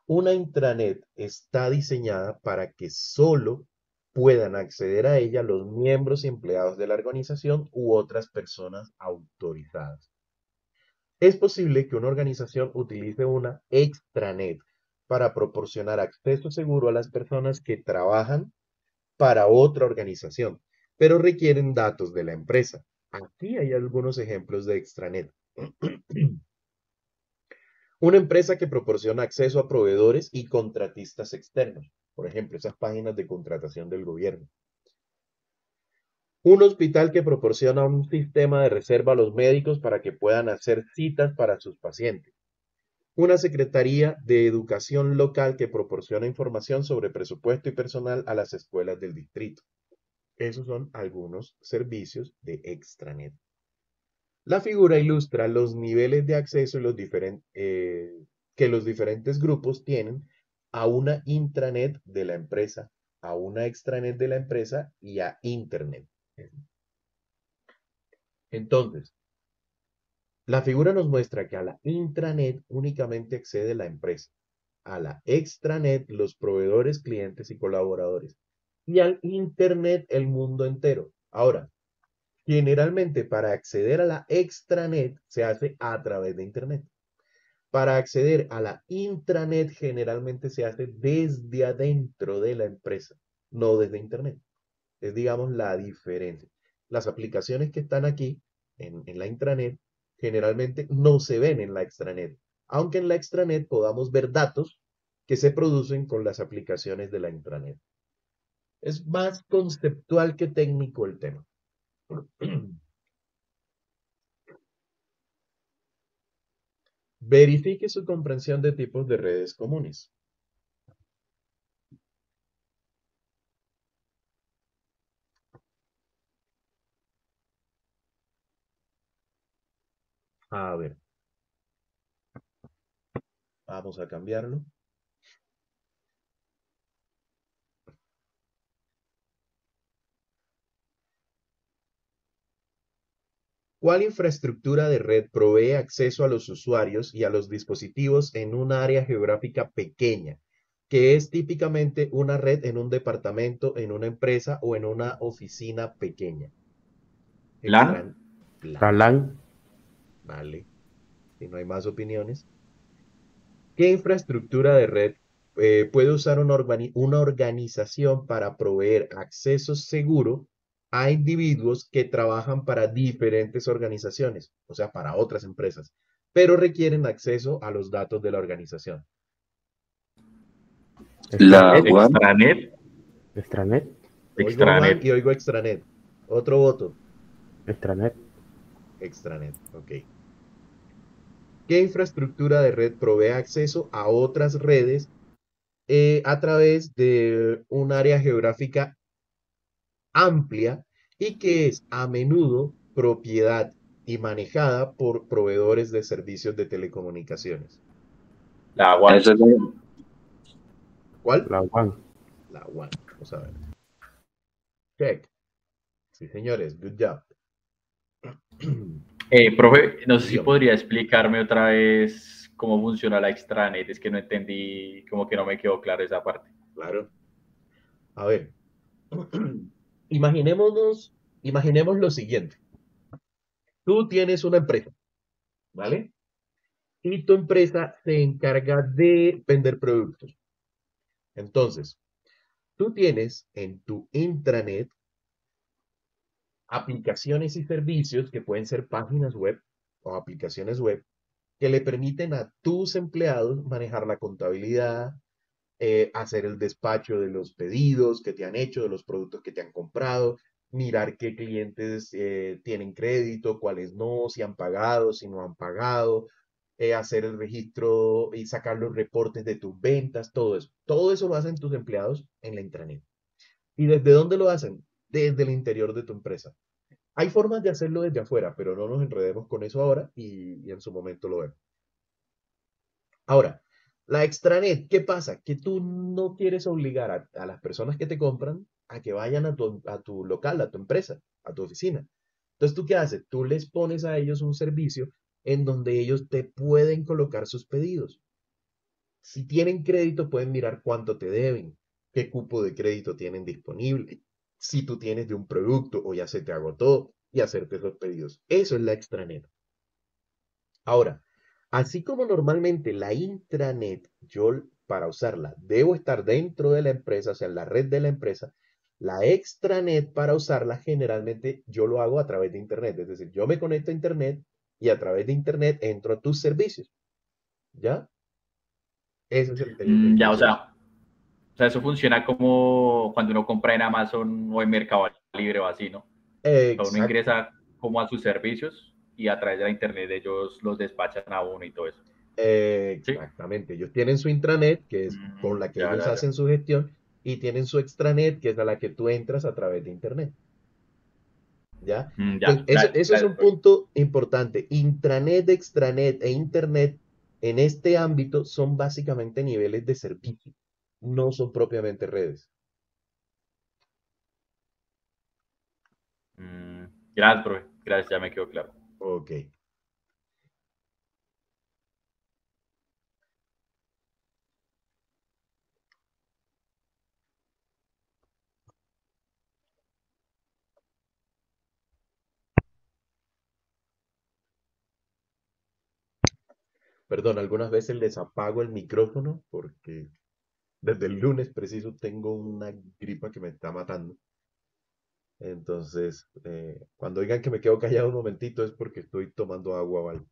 Una intranet está diseñada para que solo puedan acceder a ella los miembros y empleados de la organización u otras personas autorizadas. Es posible que una organización utilice una extranet para proporcionar acceso seguro a las personas que trabajan para otra organización, pero requieren datos de la empresa. Aquí hay algunos ejemplos de extranet. Una empresa que proporciona acceso a proveedores y contratistas externos. Por ejemplo, esas páginas de contratación del gobierno. Un hospital que proporciona un sistema de reserva a los médicos para que puedan hacer citas para sus pacientes. Una secretaría de educación local que proporciona información sobre presupuesto y personal a las escuelas del distrito. Esos son algunos servicios de extranet. La figura ilustra los niveles de acceso y que los diferentes grupos tienen a una intranet de la empresa, a una extranet de la empresa y a Internet. Entonces, la figura nos muestra que a la intranet únicamente accede la empresa, a la extranet los proveedores, clientes y colaboradores, y al Internet el mundo entero. Ahora, generalmente para acceder a la extranet se hace a través de Internet. Para acceder a la intranet generalmente se hace desde adentro de la empresa, no desde Internet. Es, digamos, la diferencia. Las aplicaciones que están aquí en la intranet generalmente no se ven en la extranet, aunque en la extranet podamos ver datos que se producen con las aplicaciones de la intranet. Es más conceptual que técnico el tema. Verifique su comprensión de tipos de redes comunes. A ver, vamos a cambiarlo. ¿Cuál infraestructura de red provee acceso a los usuarios y a los dispositivos en un área geográfica pequeña, que es típicamente una red en un departamento, en una empresa o en una oficina pequeña? ¿LAN? La LAN, Vale, si no hay más opiniones. ¿Qué infraestructura de red puede usar una organización para proveer acceso seguro a individuos que trabajan para diferentes organizaciones, o sea, para otras empresas, pero requieren acceso a los datos de la organización? La extranet, WAN, ¿Extranet? extranet, Oigo WAN Extranet. y oigo extranet. Otro voto. extranet, Extranet, ok. ¿Qué infraestructura de red provee acceso a otras redes a través de un área geográfica amplia y que es a menudo propiedad y manejada por proveedores de servicios de telecomunicaciones? La WAN. esa es ¿Cuál? la WAN. La WAN. Vamos a ver. Check. Sí, señores, good job. Profe, no sé si Dígame. podría explicarme otra vez cómo funciona la extranet. Es que no entendí, como que no me quedó claro esa parte. Claro. A ver. Imaginemos lo siguiente. Tú tienes una empresa, ¿vale? Y tu empresa se encarga de vender productos. Entonces, tú tienes en tu intranet aplicaciones y servicios que pueden ser páginas web o aplicaciones web que le permiten a tus empleados manejar la contabilidad, hacer el despacho de los pedidos que te han hecho, de los productos que te han comprado, mirar qué clientes tienen crédito, cuáles no, si han pagado, si no han pagado, hacer el registro y sacar los reportes de tus ventas, todo eso. Todo eso lo hacen tus empleados en la intranet. ¿Y desde dónde lo hacen? Desde el interior de tu empresa. Hay formas de hacerlo desde afuera, pero no nos enredemos con eso ahora y en su momento lo vemos. Ahora, la extranet, ¿qué pasa? Que tú no quieres obligar a las personas que te compran a que vayan a tu local, a tu empresa, a tu oficina. Entonces, ¿tú qué haces? Tú les pones a ellos un servicio en donde ellos te pueden colocar sus pedidos. Si tienen crédito, pueden mirar cuánto te deben, qué cupo de crédito tienen disponible, si tú tienes de un producto o ya se te agotó y hacerte esos pedidos. Eso es la extranet. Ahora, así como normalmente la intranet, yo para usarla debo estar dentro de la empresa, o sea, en la red de la empresa, la extranet para usarla generalmente yo lo hago a través de internet. Es decir, yo me conecto a internet y a través de internet entro a tus servicios. ¿Ya? Ese es el Ya, proceso. o sea, eso funciona como cuando uno compra en Amazon o en Mercado Libre o así, ¿no? O sea, uno Exacto. ingresa como a sus servicios y a través de la internet ellos los despachan a uno y todo eso. ¿Sí? Exactamente. Ellos tienen su intranet, que es con la que Ya, ellos ya, ya. hacen su gestión, y tienen su extranet, que es a la que tú entras a través de internet. ¿Ya? Entonces, Ya, eso es gracias, un profe. punto importante. Intranet, extranet e internet en este ámbito son básicamente niveles de servicio, no son propiamente redes. Mm, Gracias, profe. Gracias, ya me quedó claro. Ok. Perdón, algunas veces les apago el micrófono porque desde el lunes preciso tengo una gripa que me está matando. Entonces, cuando oigan que me quedo callado un momentito es porque estoy tomando agua o algo.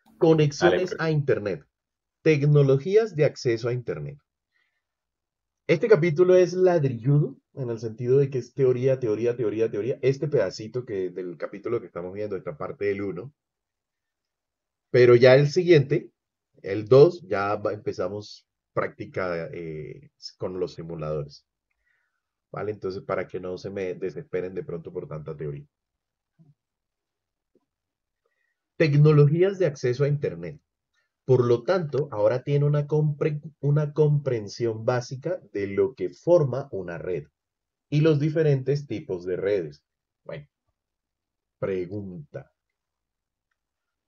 Dale, Conexiones profe. a Internet. Tecnologías de acceso a Internet. Este capítulo es ladrilludo en el sentido de que es teoría, teoría, teoría, teoría. Este pedacito del capítulo que estamos viendo, esta parte del uno. Pero ya el siguiente, el 2 ya empezamos práctica con los simuladores. ¿Vale? Entonces, para que no se me desesperen de pronto por tanta teoría. Tecnologías de acceso a Internet. Por lo tanto, ahora tiene una comprensión básica de lo que forma una red y los diferentes tipos de redes. Bueno, pregunta.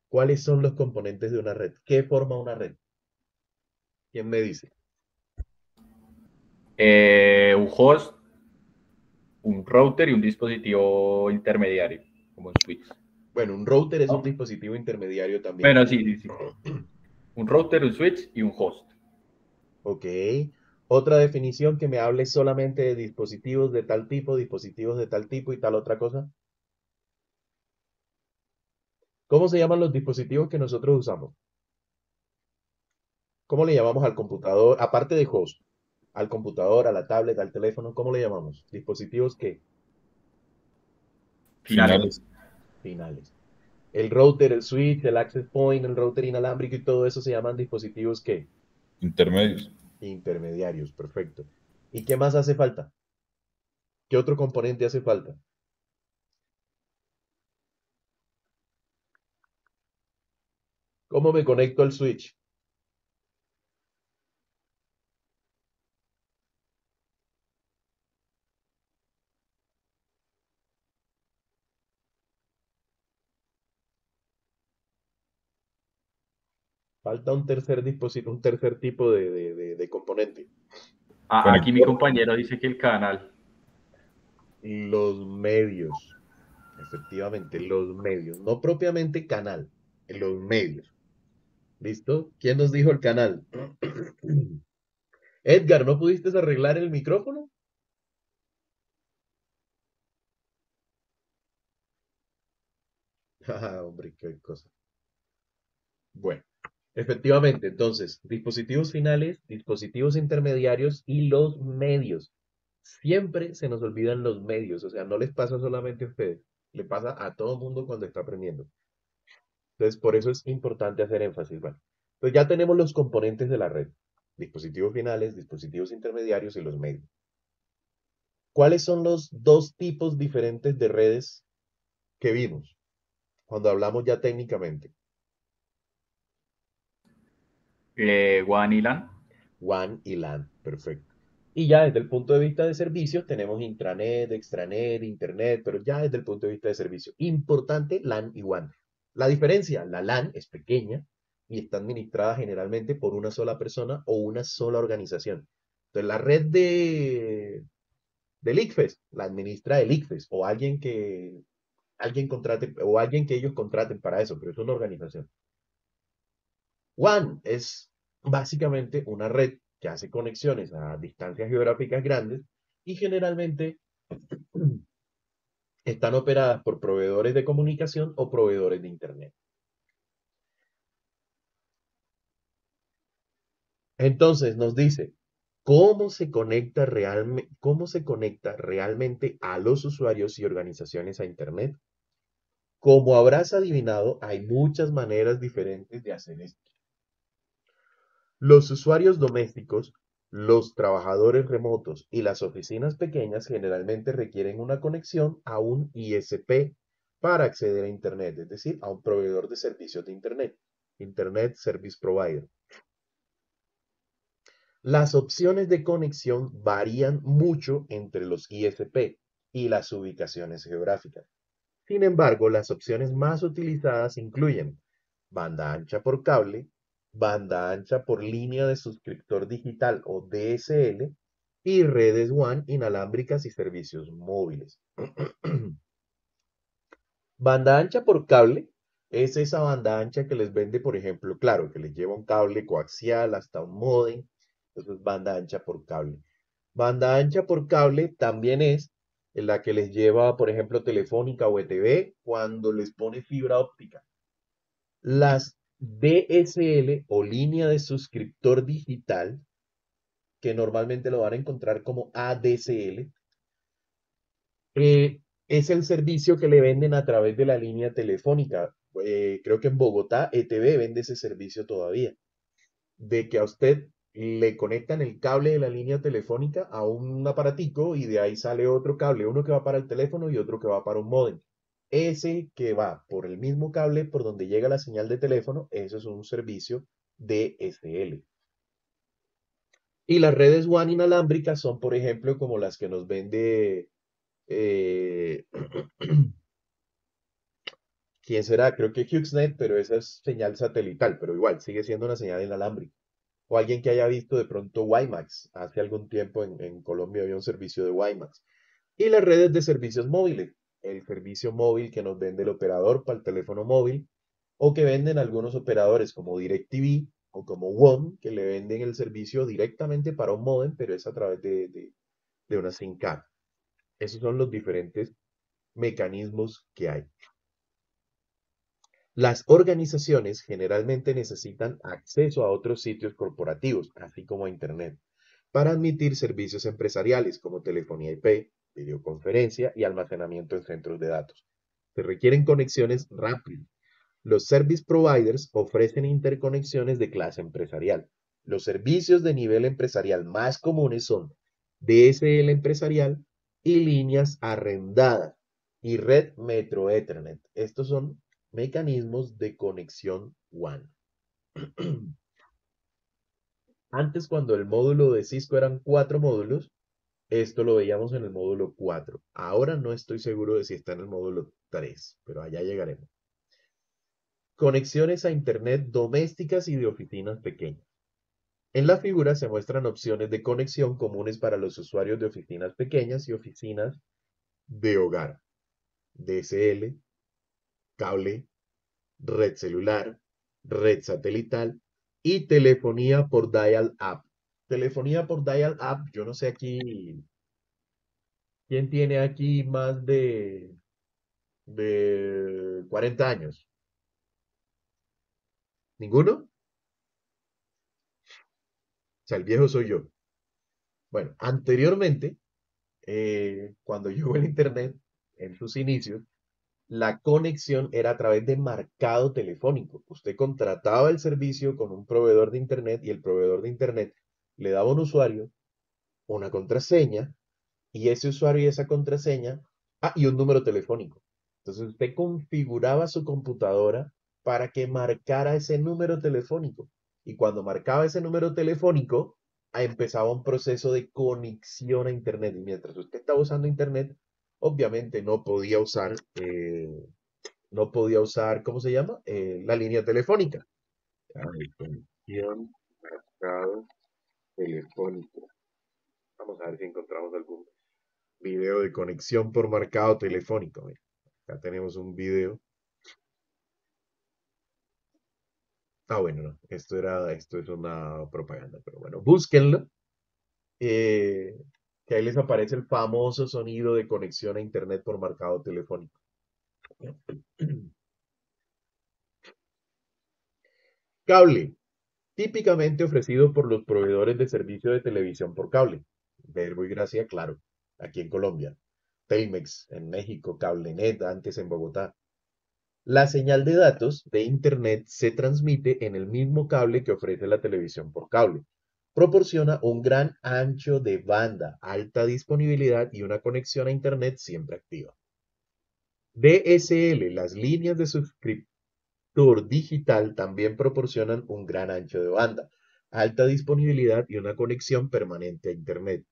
¿Cuáles son los componentes de una red? ¿Qué forma una red? ¿Quién me dice? Un host, un router y un dispositivo intermediario, como un switch. Bueno, un router es un ¿No? dispositivo intermediario también. Bueno, sí, sí, sí. Un router, un switch y un host. Ok. Otra definición que me hable solamente de dispositivos de tal tipo y tal otra cosa. ¿Cómo se llaman los dispositivos que nosotros usamos? ¿Cómo le llamamos al computador? Aparte de host, al computador, a la tablet, al teléfono, ¿cómo le llamamos? Dispositivos que Finales. Finales. finales. El router, el switch, el access point, el router inalámbrico y todo eso se llaman dispositivos que Intermedios. intermediarios, perfecto. ¿Y qué más hace falta? ¿Qué otro componente hace falta? ¿Cómo me conecto al switch? Falta un tercer dispositivo, un tercer tipo de componente. Aquí mi Conector. compañero dice que el canal. Los medios, efectivamente, los medios, no propiamente canal, los medios. ¿Listo? ¿Quién nos dijo el canal? Edgar, ¿no pudiste arreglar el micrófono? Ah, hombre, qué cosa. Bueno, efectivamente, entonces, dispositivos finales, dispositivos intermediarios y los medios. Siempre se nos olvidan los medios, o sea, no les pasa solamente a ustedes, le pasa a todo mundo cuando está aprendiendo. Entonces, por eso es importante hacer énfasis. Bueno, pues ya tenemos los componentes de la red, dispositivos finales, dispositivos intermediarios y los medios. ¿Cuáles son los dos tipos diferentes de redes que vimos cuando hablamos ya técnicamente? WAN y LAN. WAN y LAN, perfecto. Y ya desde el punto de vista de servicios tenemos intranet, extranet, internet, pero ya desde el punto de vista de servicio. Importante LAN y WAN. La diferencia, la LAN es pequeña y está administrada generalmente por una sola persona o una sola organización. Entonces la red del ICFES la administra el ICFES o alguien contrate o alguien que ellos contraten para eso, pero es una organización. WAN es básicamente una red que hace conexiones a distancias geográficas grandes y generalmente están operadas por proveedores de comunicación o proveedores de Internet. Entonces nos dice, cómo se conecta realmente a los usuarios y organizaciones a Internet? Como habrás adivinado, hay muchas maneras diferentes de hacer esto. Los usuarios domésticos, los trabajadores remotos y las oficinas pequeñas generalmente requieren una conexión a un ISP para acceder a Internet, es decir, a un proveedor de servicios de Internet, Internet Service Provider. Las opciones de conexión varían mucho entre los ISP y las ubicaciones geográficas. Sin embargo, las opciones más utilizadas incluyen banda ancha por cable, banda ancha por línea de suscriptor digital o DSL y redes WAN inalámbricas y servicios móviles. Banda ancha por cable Es esa banda ancha que les vende, por ejemplo, claro, que les lleva un cable coaxial hasta un módem. Eso es banda ancha por cable. Banda ancha por cable también es en la que les lleva, por ejemplo, Telefónica o ETV cuando les pone fibra óptica. Las DSL o línea de suscriptor digital, que normalmente lo van a encontrar como ADSL, es el servicio que le venden a través de la línea telefónica. Creo que en Bogotá ETV vende ese servicio todavía, de que a usted le conectan el cable de la línea telefónica a un aparatico y de ahí sale otro cable, uno que va para el teléfono y otro que va para un módem. Ese que va por el mismo cable por donde llega la señal de teléfono, eso es un servicio DSL. Y las redes WAN inalámbricas son, por ejemplo, como las que nos vende, eh, ¿quién será? Creo que HughesNet, pero esa es señal satelital, pero igual sigue siendo una señal inalámbrica. O alguien que haya visto de pronto WiMAX. Hace algún tiempo en Colombia había un servicio de WiMAX. Y las redes de servicios móviles. El servicio móvil que nos vende el operador para el teléfono móvil o que venden algunos operadores como DirecTV o como WOM, que le venden el servicio directamente para un módem, pero es a través de una SIM card. Esos son los diferentes mecanismos que hay. Las organizaciones generalmente necesitan acceso a otros sitios corporativos, así como a Internet, para admitir servicios empresariales como telefonía IP, videoconferencia y almacenamiento en centros de datos. Se requieren conexiones rápidas. Los service providers ofrecen interconexiones de clase empresarial. Los servicios de nivel empresarial más comunes son DSL empresarial y líneas arrendadas y red Metro Ethernet. Estos son mecanismos de conexión WAN. Antes, cuando el módulo de Cisco eran 4 módulos, esto lo veíamos en el módulo 4. Ahora no estoy seguro de si está en el módulo 3, pero allá llegaremos. Conexiones a Internet domésticas y de oficinas pequeñas. En la figura se muestran opciones de conexión comunes para los usuarios de oficinas pequeñas y oficinas de hogar. DSL, cable, red celular, red satelital y telefonía por dial-up. Telefonía por dial-up, yo no sé aquí, ¿quién tiene aquí más de 40 años? ¿Ninguno? O sea, el viejo soy yo. Bueno, anteriormente, cuando llegó el Internet, en sus inicios, la conexión era a través de marcado telefónico. Usted contrataba el servicio con un proveedor de Internet y el proveedor de Internet le daba a un usuario una contraseña y ese usuario y esa contraseña, y un número telefónico. Entonces usted configuraba su computadora para que marcara ese número telefónico. Y cuando marcaba ese número telefónico, empezaba un proceso de conexión a Internet. Y mientras usted estaba usando Internet, obviamente no podía usar, ¿cómo se llama? La línea telefónica. Conexión, marcado telefónico. Vamos a ver si encontramos algún video de conexión por marcado telefónico. Mira, acá tenemos un video. Bueno, no, esto es una propaganda, pero bueno, búsquenlo. Que ahí les aparece el famoso sonido de conexión a Internet por marcado telefónico. Cable, típicamente ofrecido por los proveedores de servicio de televisión por cable. Verbo y Gracia, claro, aquí en Colombia. Telmex, en México, CableNet, antes en Bogotá. La señal de datos de Internet se transmite en el mismo cable que ofrece la televisión por cable. Proporciona un gran ancho de banda, alta disponibilidad y una conexión a Internet siempre activa. DSL, las líneas de suscriptor digital también proporcionan un gran ancho de banda, alta disponibilidad y una conexión permanente a Internet.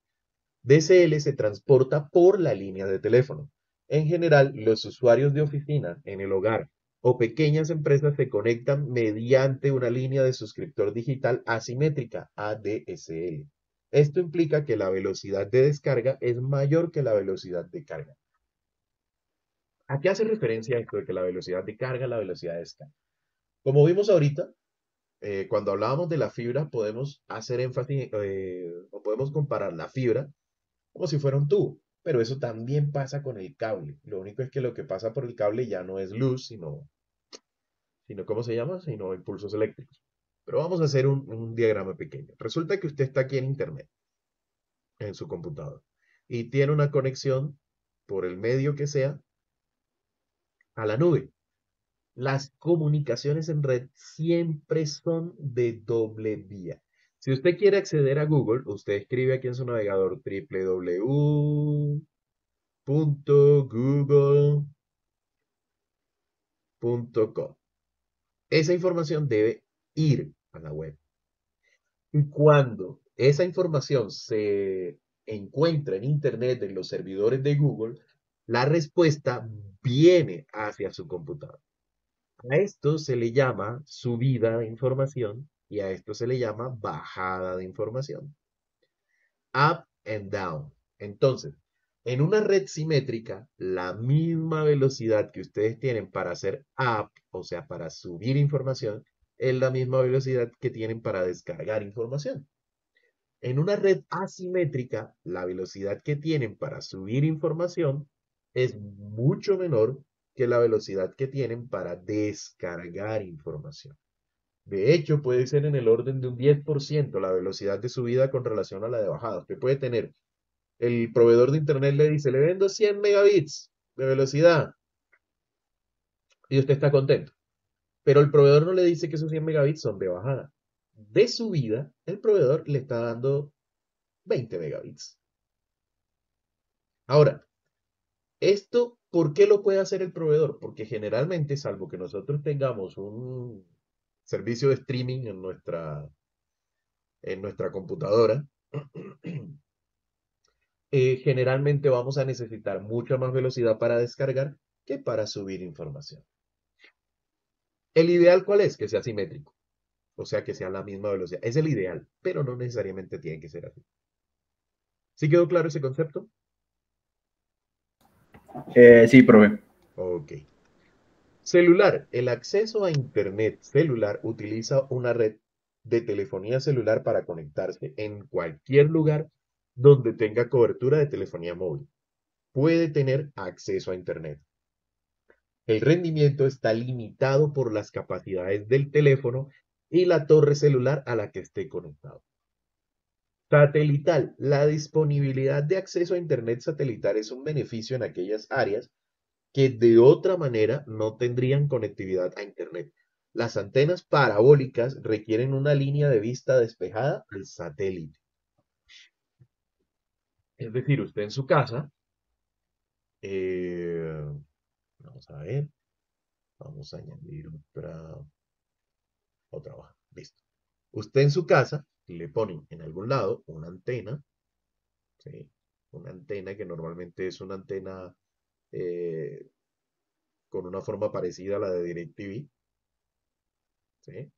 DSL se transporta por la línea de teléfono. En general, los usuarios de oficina en el hogar o pequeñas empresas se conectan mediante una línea de suscriptor digital asimétrica, ADSL. Esto implica que la velocidad de descarga es mayor que la velocidad de carga. ¿A qué hace referencia esto de que la velocidad de carga, la velocidad de descarga? Como vimos ahorita, cuando hablábamos de la fibra, podemos hacer énfasis o podemos comparar la fibra como si fuera un tubo, pero eso también pasa con el cable. Lo único es que lo que pasa por el cable ya no es luz, sino ¿cómo se llama? Sino impulsos eléctricos. Pero vamos a hacer un diagrama pequeño. Resulta que usted está aquí en Internet, en su computador, y tiene una conexión por el medio que sea a la nube. Las comunicaciones en red siempre son de doble vía. Si usted quiere acceder a Google, usted escribe aquí en su navegador www.google.com. Esa información debe ir a la web. Y cuando esa información se encuentra en Internet, en los servidores de Google, la respuesta viene hacia su computador. A esto se le llama subida de información y a esto se le llama bajada de información. Up and down. Entonces, en una red simétrica, la misma velocidad que ustedes tienen para hacer up, o sea, para subir información, es la misma velocidad que tienen para descargar información. En una red asimétrica, la velocidad que tienen para subir información es mucho menor que la velocidad que tienen para descargar información. De hecho, puede ser en el orden de un 10% la velocidad de subida con relación a la de bajada. Usted puede tener, el proveedor de internet le dice, le vendo 100 megabits de velocidad y usted está contento. Pero el proveedor no le dice que esos 100 megabits son de bajada. De subida, el proveedor le está dando 20 megabits. Ahora, esto, ¿por qué lo puede hacer el proveedor? Porque generalmente, salvo que nosotros tengamos un servicio de streaming en nuestra computadora, generalmente vamos a necesitar mucha más velocidad para descargar que para subir información. ¿El ideal cuál es? Que sea simétrico, o sea, que sea la misma velocidad. Es el ideal, pero no necesariamente tiene que ser así. ¿Sí quedó claro ese concepto? Sí, profe. Ok. Celular. El acceso a Internet celular utiliza una red de telefonía celular para conectarse en cualquier lugar donde tenga cobertura de telefonía móvil. Puede tener acceso a Internet. El rendimiento está limitado por las capacidades del teléfono y la torre celular a la que esté conectado. Satelital. La disponibilidad de acceso a Internet satelital es un beneficio en aquellas áreas que de otra manera no tendrían conectividad a Internet. Las antenas parabólicas requieren una línea de vista despejada al satélite. Es decir, usted en su casa, vamos a ver, vamos a añadir otra hoja. Listo. Usted en su casa le ponen en algún lado una antena, ¿sí? Una antena que normalmente es una antena con una forma parecida a la de DirecTV, ¿sí?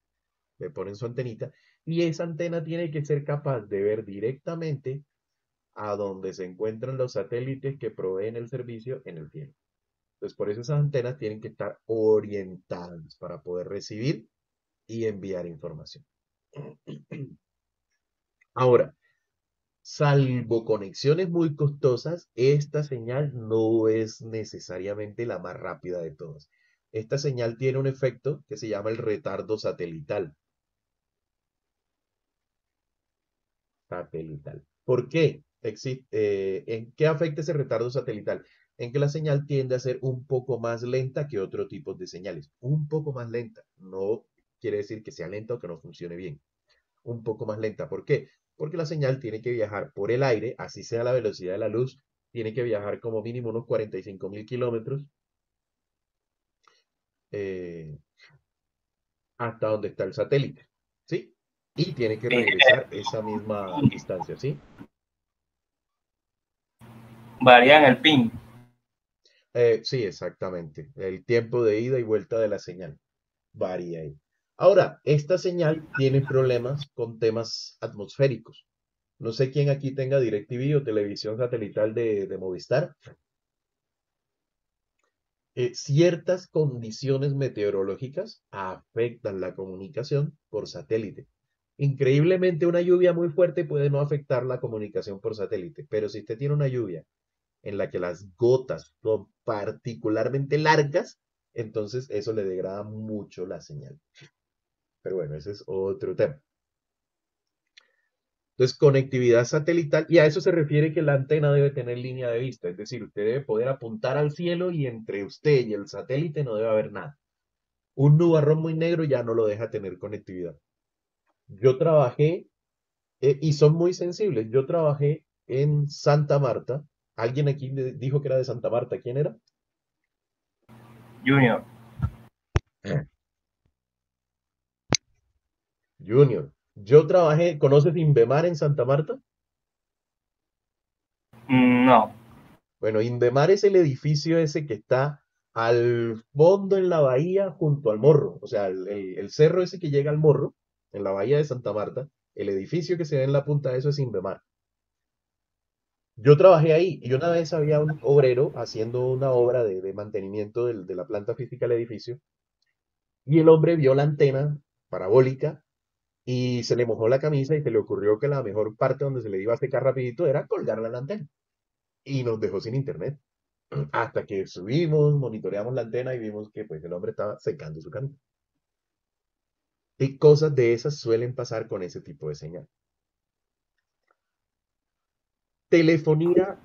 Le ponen su antenita y esa antena tiene que ser capaz de ver directamente a donde se encuentran los satélites que proveen el servicio en el cielo. Entonces, por eso esas antenas tienen que estar orientadas para poder recibir y enviar información. Ahora, salvo conexiones muy costosas, esta señal no es necesariamente la más rápida de todas. Esta señal tiene un efecto que se llama el retardo satelital. ¿Por qué? ¿En qué afecta ese retardo satelital? En que la señal tiende a ser un poco más lenta que otro tipo de señales. Un poco más lenta. No quiere decir que sea lenta o que no funcione bien. Un poco más lenta. ¿Por qué? Porque la señal tiene que viajar por el aire, así sea la velocidad de la luz, tiene que viajar como mínimo unos 45.000 kilómetros eh, hasta donde está el satélite, ¿sí? Y tiene que regresar esa misma distancia, ¿sí? Varían el ping. Sí, exactamente. El tiempo de ida y vuelta de la señal varía ahí. Ahora, esta señal tiene problemas con temas atmosféricos. No sé quién aquí tenga DirecTV o televisión satelital de Movistar. ciertas condiciones meteorológicas afectan la comunicación por satélite. Increíblemente, una lluvia muy fuerte puede no afectar la comunicación por satélite, pero si usted tiene una lluvia en la que las gotas son particularmente largas, entonces eso le degrada mucho la señal. Pero bueno, ese es otro tema. Entonces, conectividad satelital, y a eso se refiere que la antena debe tener línea de vista, es decir, usted debe poder apuntar al cielo y entre usted y el satélite no debe haber nada. Un nubarrón muy negro ya no lo deja tener conectividad. Yo trabajé, y son muy sensibles, yo trabajé en Santa Marta. ¿Alguien aquí me dijo que era de Santa Marta? ¿Quién era? Junior. Junior. Yo trabajé, ¿conoces Invemar en Santa Marta? No. Bueno, Indemar es el edificio ese que está al fondo en la bahía junto al morro. O sea, el cerro ese que llega al morro, en la bahía de Santa Marta, el edificio que se ve en la punta de eso es Indemar. Yo trabajé ahí y una vez había un obrero haciendo una obra de mantenimiento de la planta física del edificio y el hombre vio la antena parabólica y se le mojó la camisa y se le ocurrió que la mejor parte donde se le iba a secar rapidito era colgarla en la antena y nos dejó sin internet. Hasta que subimos, monitoreamos la antena y vimos que pues el hombre estaba secando su camisa. Y cosas de esas suelen pasar con ese tipo de señal. Telefonía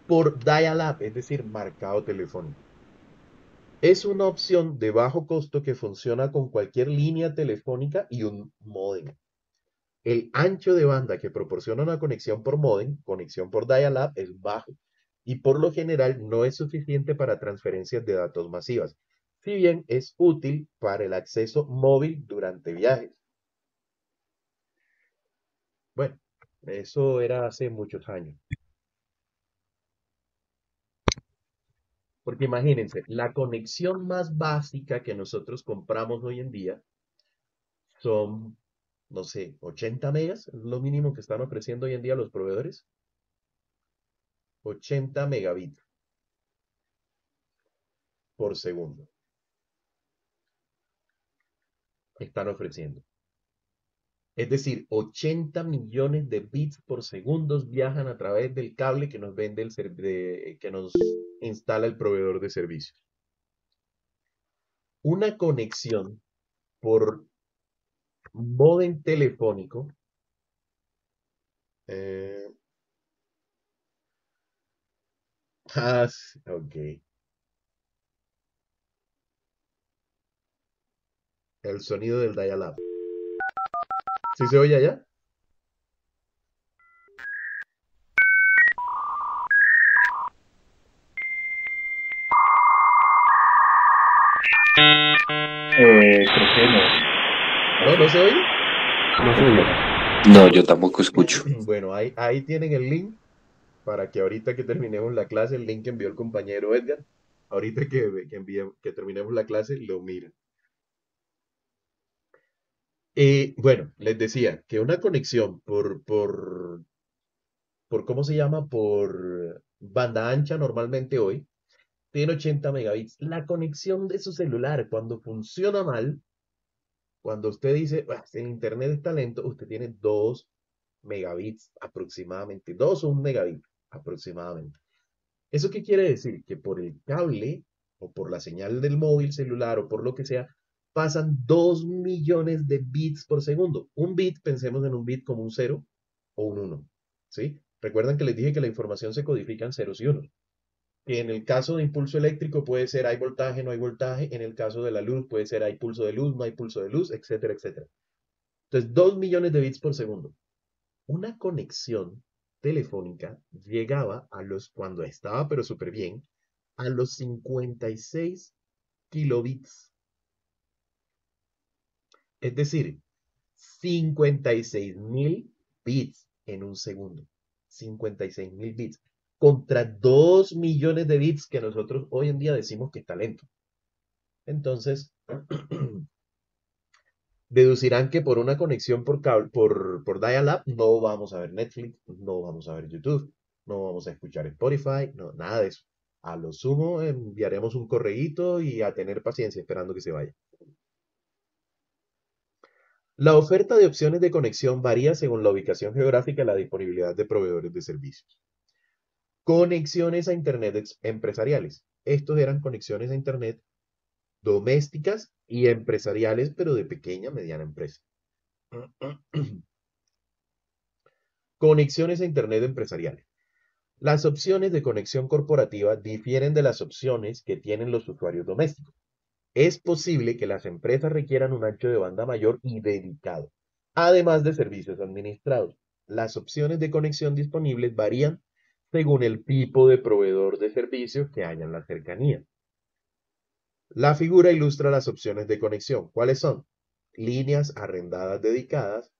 por dial-up, es decir, marcado telefónico. Es una opción de bajo costo que funciona con cualquier línea telefónica y un módem. El ancho de banda que proporciona una conexión por módem, conexión por dial-up, es bajo y por lo general no es suficiente para transferencias de datos masivas, si bien es útil para el acceso móvil durante viajes. Bueno, eso era hace muchos años. Porque imagínense, la conexión más básica que nosotros compramos hoy en día son, no sé, 80 megas, es lo mínimo que están ofreciendo hoy en día los proveedores. 80 megabits por segundo están ofreciendo. Es decir, 80 millones de bits por segundo viajan a través del cable que nos vende que nos instala el proveedor de servicios. Una conexión por módem telefónico eh, ok. El sonido del dial-up. ¿Sí se oye allá? Creo que no. ¿No? ¿No se oye? No se oye. No, yo tampoco escucho. Bueno, ahí tienen el link para que ahorita que terminemos la clase, el link que envió el compañero Edgar, ahorita que terminemos la clase, lo miran. Bueno, les decía que una conexión por ¿cómo se llama? Por banda ancha normalmente hoy, tiene 80 megabits. La conexión de su celular, cuando funciona mal, cuando usted dice, "Ah, el internet está lento", usted tiene 2 megabits aproximadamente, 2 o 1 megabit aproximadamente. ¿Eso qué quiere decir? Que por el cable o por la señal del móvil celular o por lo que sea, pasan 2 millones de bits por segundo. Un bit, pensemos en un bit como un 0 o un 1, ¿sí? Recuerdan que les dije que la información se codifica en ceros y unos. Que en el caso de impulso eléctrico puede ser hay voltaje, no hay voltaje. En el caso de la luz puede ser hay pulso de luz, no hay pulso de luz, etcétera, etcétera. Entonces, 2 millones de bits por segundo. Una conexión telefónica llegaba cuando estaba pero súper bien, a los 56 kilobits. Es decir, 56.000 bits en un segundo. 56.000 bits. Contra 2 millones de bits que nosotros hoy en día decimos que está lento. Entonces, deducirán que por una conexión por cable, por dial-up, no vamos a ver Netflix, no vamos a ver YouTube, no vamos a escuchar Spotify, no, nada de eso. A lo sumo enviaremos un correíto y a tener paciencia esperando que se vaya. La oferta de opciones de conexión varía según la ubicación geográfica y la disponibilidad de proveedores de servicios. Conexiones a Internet empresariales. Estos eran conexiones a Internet domésticas y empresariales, pero de pequeña a mediana empresa. Conexiones a Internet empresariales. Las opciones de conexión corporativa difieren de las opciones que tienen los usuarios domésticos. Es posible que las empresas requieran un ancho de banda mayor y dedicado, además de servicios administrados. Las opciones de conexión disponibles varían según el tipo de proveedor de servicios que haya en la cercanía. La figura ilustra las opciones de conexión. ¿Cuáles son? Líneas arrendadas dedicadas,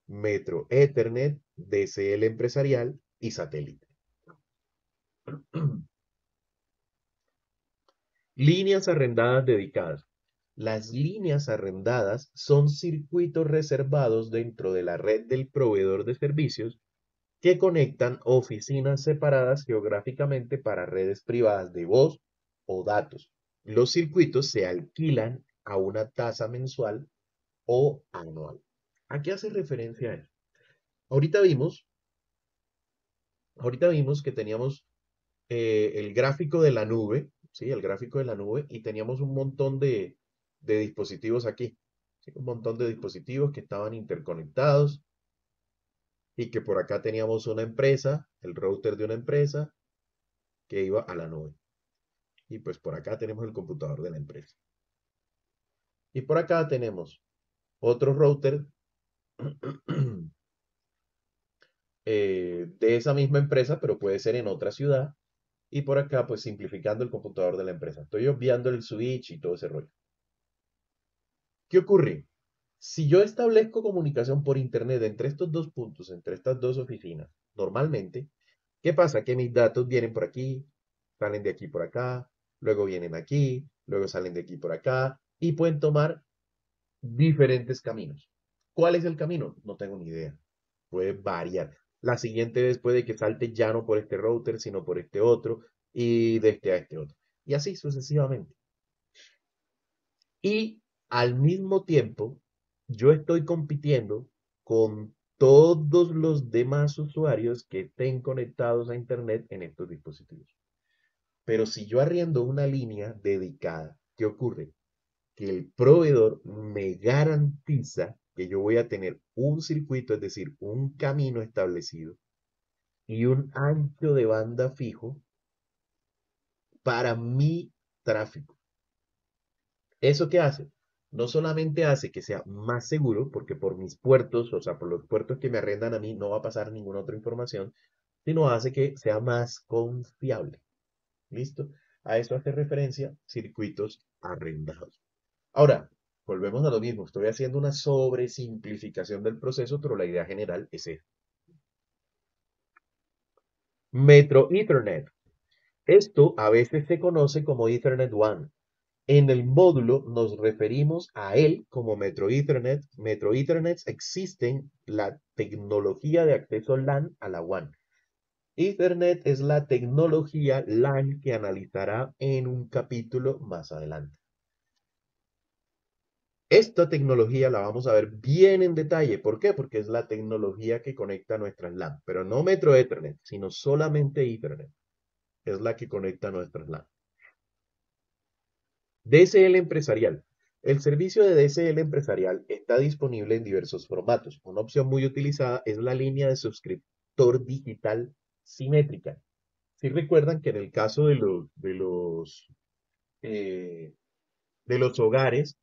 Metro Ethernet, DSL empresarial y satélite. Líneas arrendadas dedicadas. Las líneas arrendadas son circuitos reservados dentro de la red del proveedor de servicios que conectan oficinas separadas geográficamente para redes privadas de voz o datos. Los circuitos se alquilan a una tasa mensual o anual. ¿A qué hace referencia eso? Ahorita vimos que teníamos el gráfico de la nube, ¿sí? El gráfico de la nube, y teníamos un montón de dispositivos aquí, ¿sí? Un montón de dispositivos que estaban interconectados y que por acá teníamos una empresa, el router de una empresa que iba a la nube. Y pues por acá tenemos el computador de la empresa. Y por acá tenemos otro router de esa misma empresa, pero puede ser en otra ciudad. Y por acá, pues simplificando el computador de la empresa. Estoy obviando el switch y todo ese rollo. ¿Qué ocurre? Si yo establezco comunicación por internet entre estos dos puntos, entre estas dos oficinas, normalmente, ¿qué pasa? Que mis datos vienen por aquí, salen de aquí por acá, luego vienen aquí, luego salen de aquí por acá, y pueden tomar diferentes caminos. ¿Cuál es el camino? No tengo ni idea. Puede variar. La siguiente vez puede que salte ya no por este router, sino por este otro, y de este a este otro. Y así sucesivamente. Y al mismo tiempo, yo estoy compitiendo con todos los demás usuarios que estén conectados a Internet en estos dispositivos. Pero si yo arriendo una línea dedicada, ¿qué ocurre? Que el proveedor me garantiza que yo voy a tener un circuito, es decir, un camino establecido y un ancho de banda fijo para mi tráfico. ¿Eso qué hace? No solamente hace que sea más seguro, porque por mis puertos, o sea, por los puertos que me arrendan a mí, no va a pasar ninguna otra información, sino hace que sea más confiable. ¿Listo? A eso hace referencia circuitos arrendados. Ahora, volvemos a lo mismo. Estoy haciendo una sobresimplificación del proceso, pero la idea general es esa. Metro Ethernet. Esto a veces se conoce como Ethernet WAN. En el módulo nos referimos a él como Metro Ethernet. Metro Ethernet existen la tecnología de acceso LAN a la WAN. Ethernet es la tecnología LAN que analizará en un capítulo más adelante. Esta tecnología la vamos a ver bien en detalle. ¿Por qué? Porque es la tecnología que conecta nuestras LAN. Pero no Metro Ethernet, sino solamente Ethernet. Es la que conecta nuestras LAN. DSL empresarial. El servicio de DSL empresarial está disponible en diversos formatos. Una opción muy utilizada es la línea de suscriptor digital simétrica. Si recuerdan que en el caso de los hogares,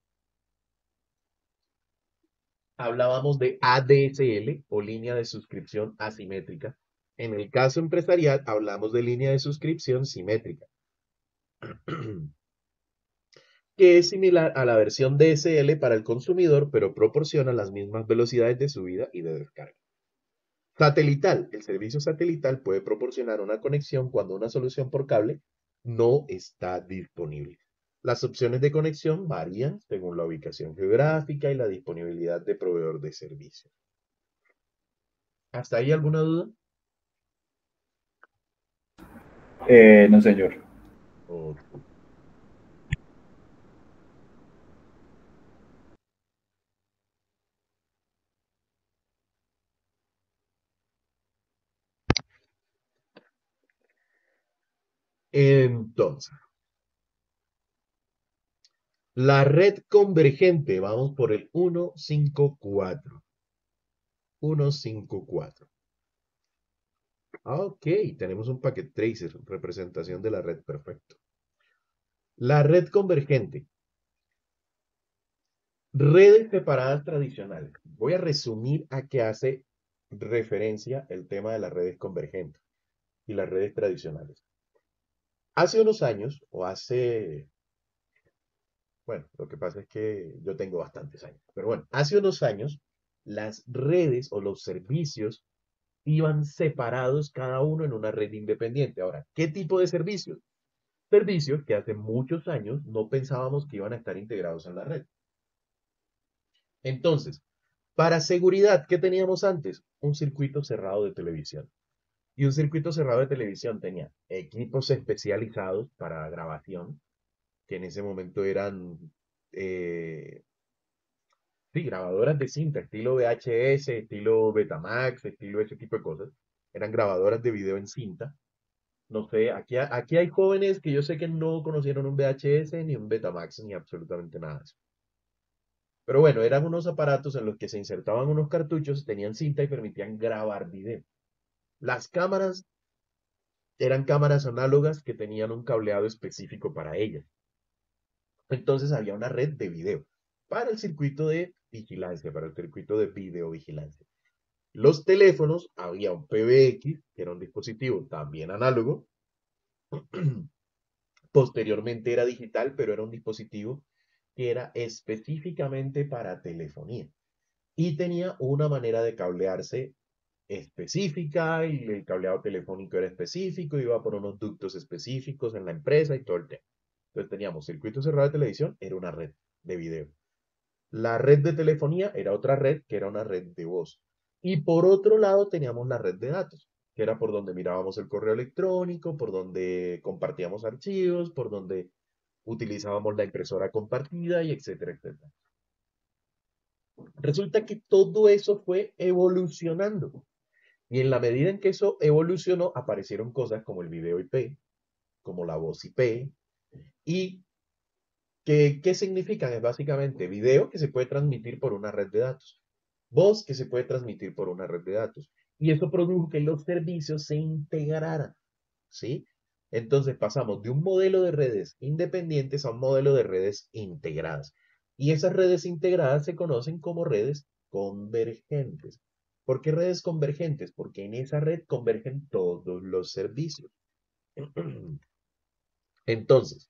hablábamos de ADSL o línea de suscripción asimétrica. En el caso empresarial, hablamos de línea de suscripción simétrica, que es similar a la versión DSL para el consumidor, pero proporciona las mismas velocidades de subida y de descarga. Satelital. El servicio satelital puede proporcionar una conexión cuando una solución por cable no está disponible. Las opciones de conexión varían según la ubicación geográfica y la disponibilidad de proveedor de servicio. ¿Hasta ahí alguna duda? No, señor. Ok. Entonces, la red convergente, vamos por el 154. 154. Ok, tenemos un packet tracer, representación de la red, perfecto. La red convergente. Redes separadas tradicionales. Voy a resumir a qué hace referencia el tema de las redes convergentes y las redes tradicionales. Hace unos años, bueno, lo que pasa es que yo tengo bastantes años, pero bueno, hace unos años, las redes o los servicios iban separados cada uno en una red independiente. Ahora, ¿qué tipo de servicios? Servicios que hace muchos años no pensábamos que iban a estar integrados en la red. Entonces, para seguridad, ¿qué teníamos antes? Un circuito cerrado de televisión. Y un circuito cerrado de televisión tenía equipos especializados para grabación, que en ese momento eran, sí, grabadoras de cinta, estilo VHS, estilo Betamax, estilo ese tipo de cosas. Eran grabadoras de video en cinta. No sé, aquí hay jóvenes que yo sé que no conocieron un VHS, ni un Betamax, ni absolutamente nada de eso. Pero bueno, eran unos aparatos en los que se insertaban unos cartuchos, tenían cinta y permitían grabar video. Las cámaras eran cámaras análogas que tenían un cableado específico para ellas. Entonces había una red de video para el circuito de vigilancia, para el circuito de videovigilancia. Los teléfonos, había un PBX, que era un dispositivo también análogo. Posteriormente era digital, pero era un dispositivo que era específicamente para telefonía. Y tenía una manera de cablearse específica, y el cableado telefónico era específico, iba por unos ductos específicos en la empresa y todo el tema. Entonces teníamos circuito cerrado de televisión, era una red de video. La red de telefonía era otra red, que era una red de voz. Y por otro lado teníamos la red de datos, que era por donde mirábamos el correo electrónico, por donde compartíamos archivos, por donde utilizábamos la impresora compartida y etcétera, etcétera. Resulta que todo eso fue evolucionando. Y en la medida en que eso evolucionó, aparecieron cosas como el video IP, como la voz IP, y ¿qué significan? Es básicamente video que se puede transmitir por una red de datos, voz que se puede transmitir por una red de datos. Y eso produjo que los servicios se integraran, ¿sí? Entonces pasamos de un modelo de redes independientes a un modelo de redes integradas. Y esas redes integradas se conocen como redes convergentes. ¿Por qué redes convergentes? Porque en esa red convergen todos los servicios. Entonces,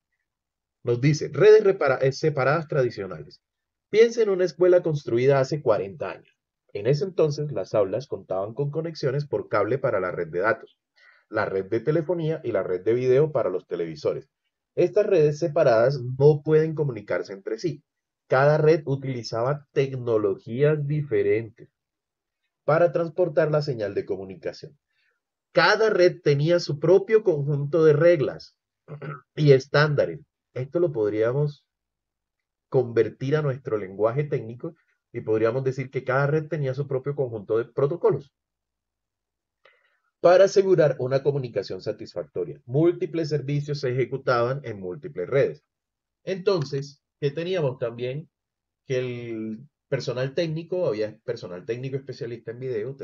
nos dice, redes separadas tradicionales. Piensa en una escuela construida hace 40 años. En ese entonces, las aulas contaban con conexiones por cable para la red de datos, la red de telefonía y la red de video para los televisores. Estas redes separadas no pueden comunicarse entre sí. Cada red utilizaba tecnologías diferentes para transportar la señal de comunicación. Cada red tenía su propio conjunto de reglas y estándares. Esto lo podríamos convertir a nuestro lenguaje técnico y podríamos decir que cada red tenía su propio conjunto de protocolos para asegurar una comunicación satisfactoria. Múltiples servicios se ejecutaban en múltiples redes. Entonces, ¿qué teníamos también? Que el personal técnico, había personal técnico especialista en video,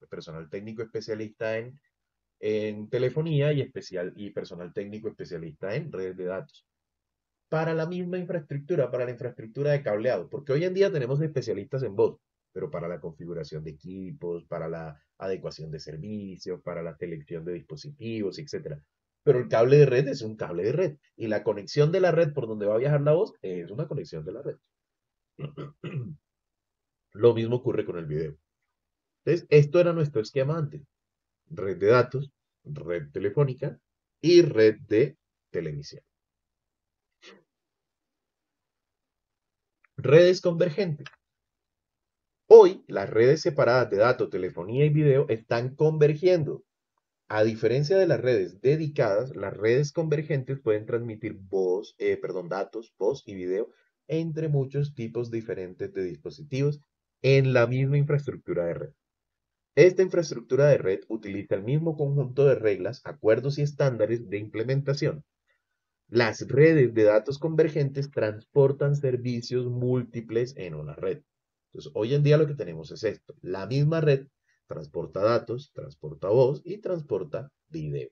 personal técnico especialista en telefonía y personal técnico especialista en redes de datos. Para la misma infraestructura, para la infraestructura de cableado, porque hoy en día tenemos especialistas en voz, pero para la configuración de equipos, para la adecuación de servicios, para la selección de dispositivos, etc. Pero el cable de red es un cable de red, y la conexión de la red por donde va a viajar la voz es una conexión de la red. Lo mismo ocurre con el video. Entonces, esto era nuestro esquema antes. Red de datos, red telefónica y red de televisión. Redes convergentes. Hoy, las redes separadas de datos, telefonía y video están convergiendo. A diferencia de las redes dedicadas, las redes convergentes pueden transmitir datos, voz y video entre muchos tipos diferentes de dispositivos en la misma infraestructura de red. Esta infraestructura de red utiliza el mismo conjunto de reglas, acuerdos y estándares de implementación. Las redes de datos convergentes transportan servicios múltiples en una red. Entonces, hoy en día lo que tenemos es esto. La misma red transporta datos, transporta voz y transporta video.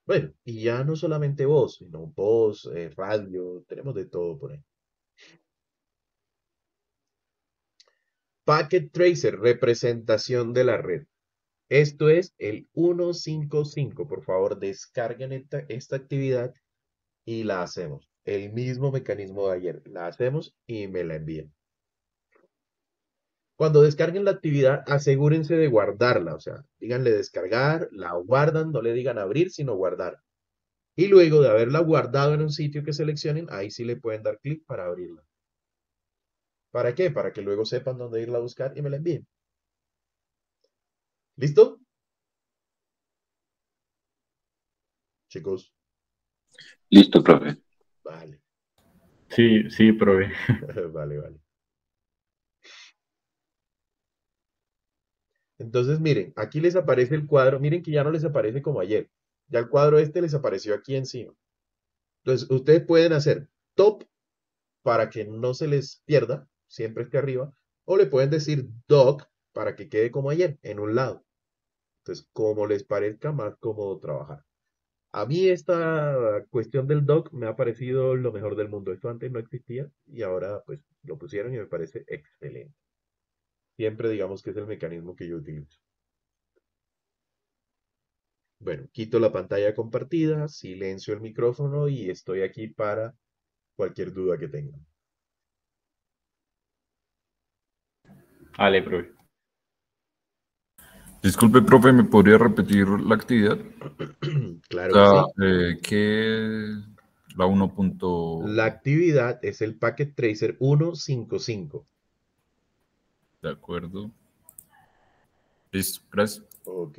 Bueno, y ya no solamente voz, sino voz, radio, tenemos de todo por ahí. Packet Tracer, representación de la red. Esto es el 155. Por favor, descarguen esta actividad y la hacemos. El mismo mecanismo de ayer. La hacemos y me la envían. Cuando descarguen la actividad, asegúrense de guardarla. O sea, díganle descargar, la guardan, no le digan abrir, sino guardar. Y luego de haberla guardado en un sitio que seleccionen, ahí sí le pueden dar clic para abrirla. ¿Para qué? Para que luego sepan dónde irla a buscar y me la envíen. ¿Listo? Chicos, Listo, profe. vale, Sí, profe. vale. Entonces, miren, aquí les aparece el cuadro. Miren que ya no les aparece como ayer. Ya el cuadro este les apareció aquí encima. Entonces, ustedes pueden hacer top para que no se les pierda, siempre esté arriba, o le pueden decir doc para que quede como ayer, en un lado. Entonces, como les parezca más cómodo trabajar. A mí esta cuestión del doc me ha parecido lo mejor del mundo. Esto antes no existía y ahora pues lo pusieron y me parece excelente. Siempre digamos que es el mecanismo que yo utilizo. Bueno, quito la pantalla compartida, silencio el micrófono y estoy aquí para cualquier duda que tengan. Vale, profe. Disculpe, profe, ¿me podría repetir la actividad? Claro que sí. ¿Qué la 1. La actividad es el Packet Tracer 155. De acuerdo. Listo, gracias. Ok.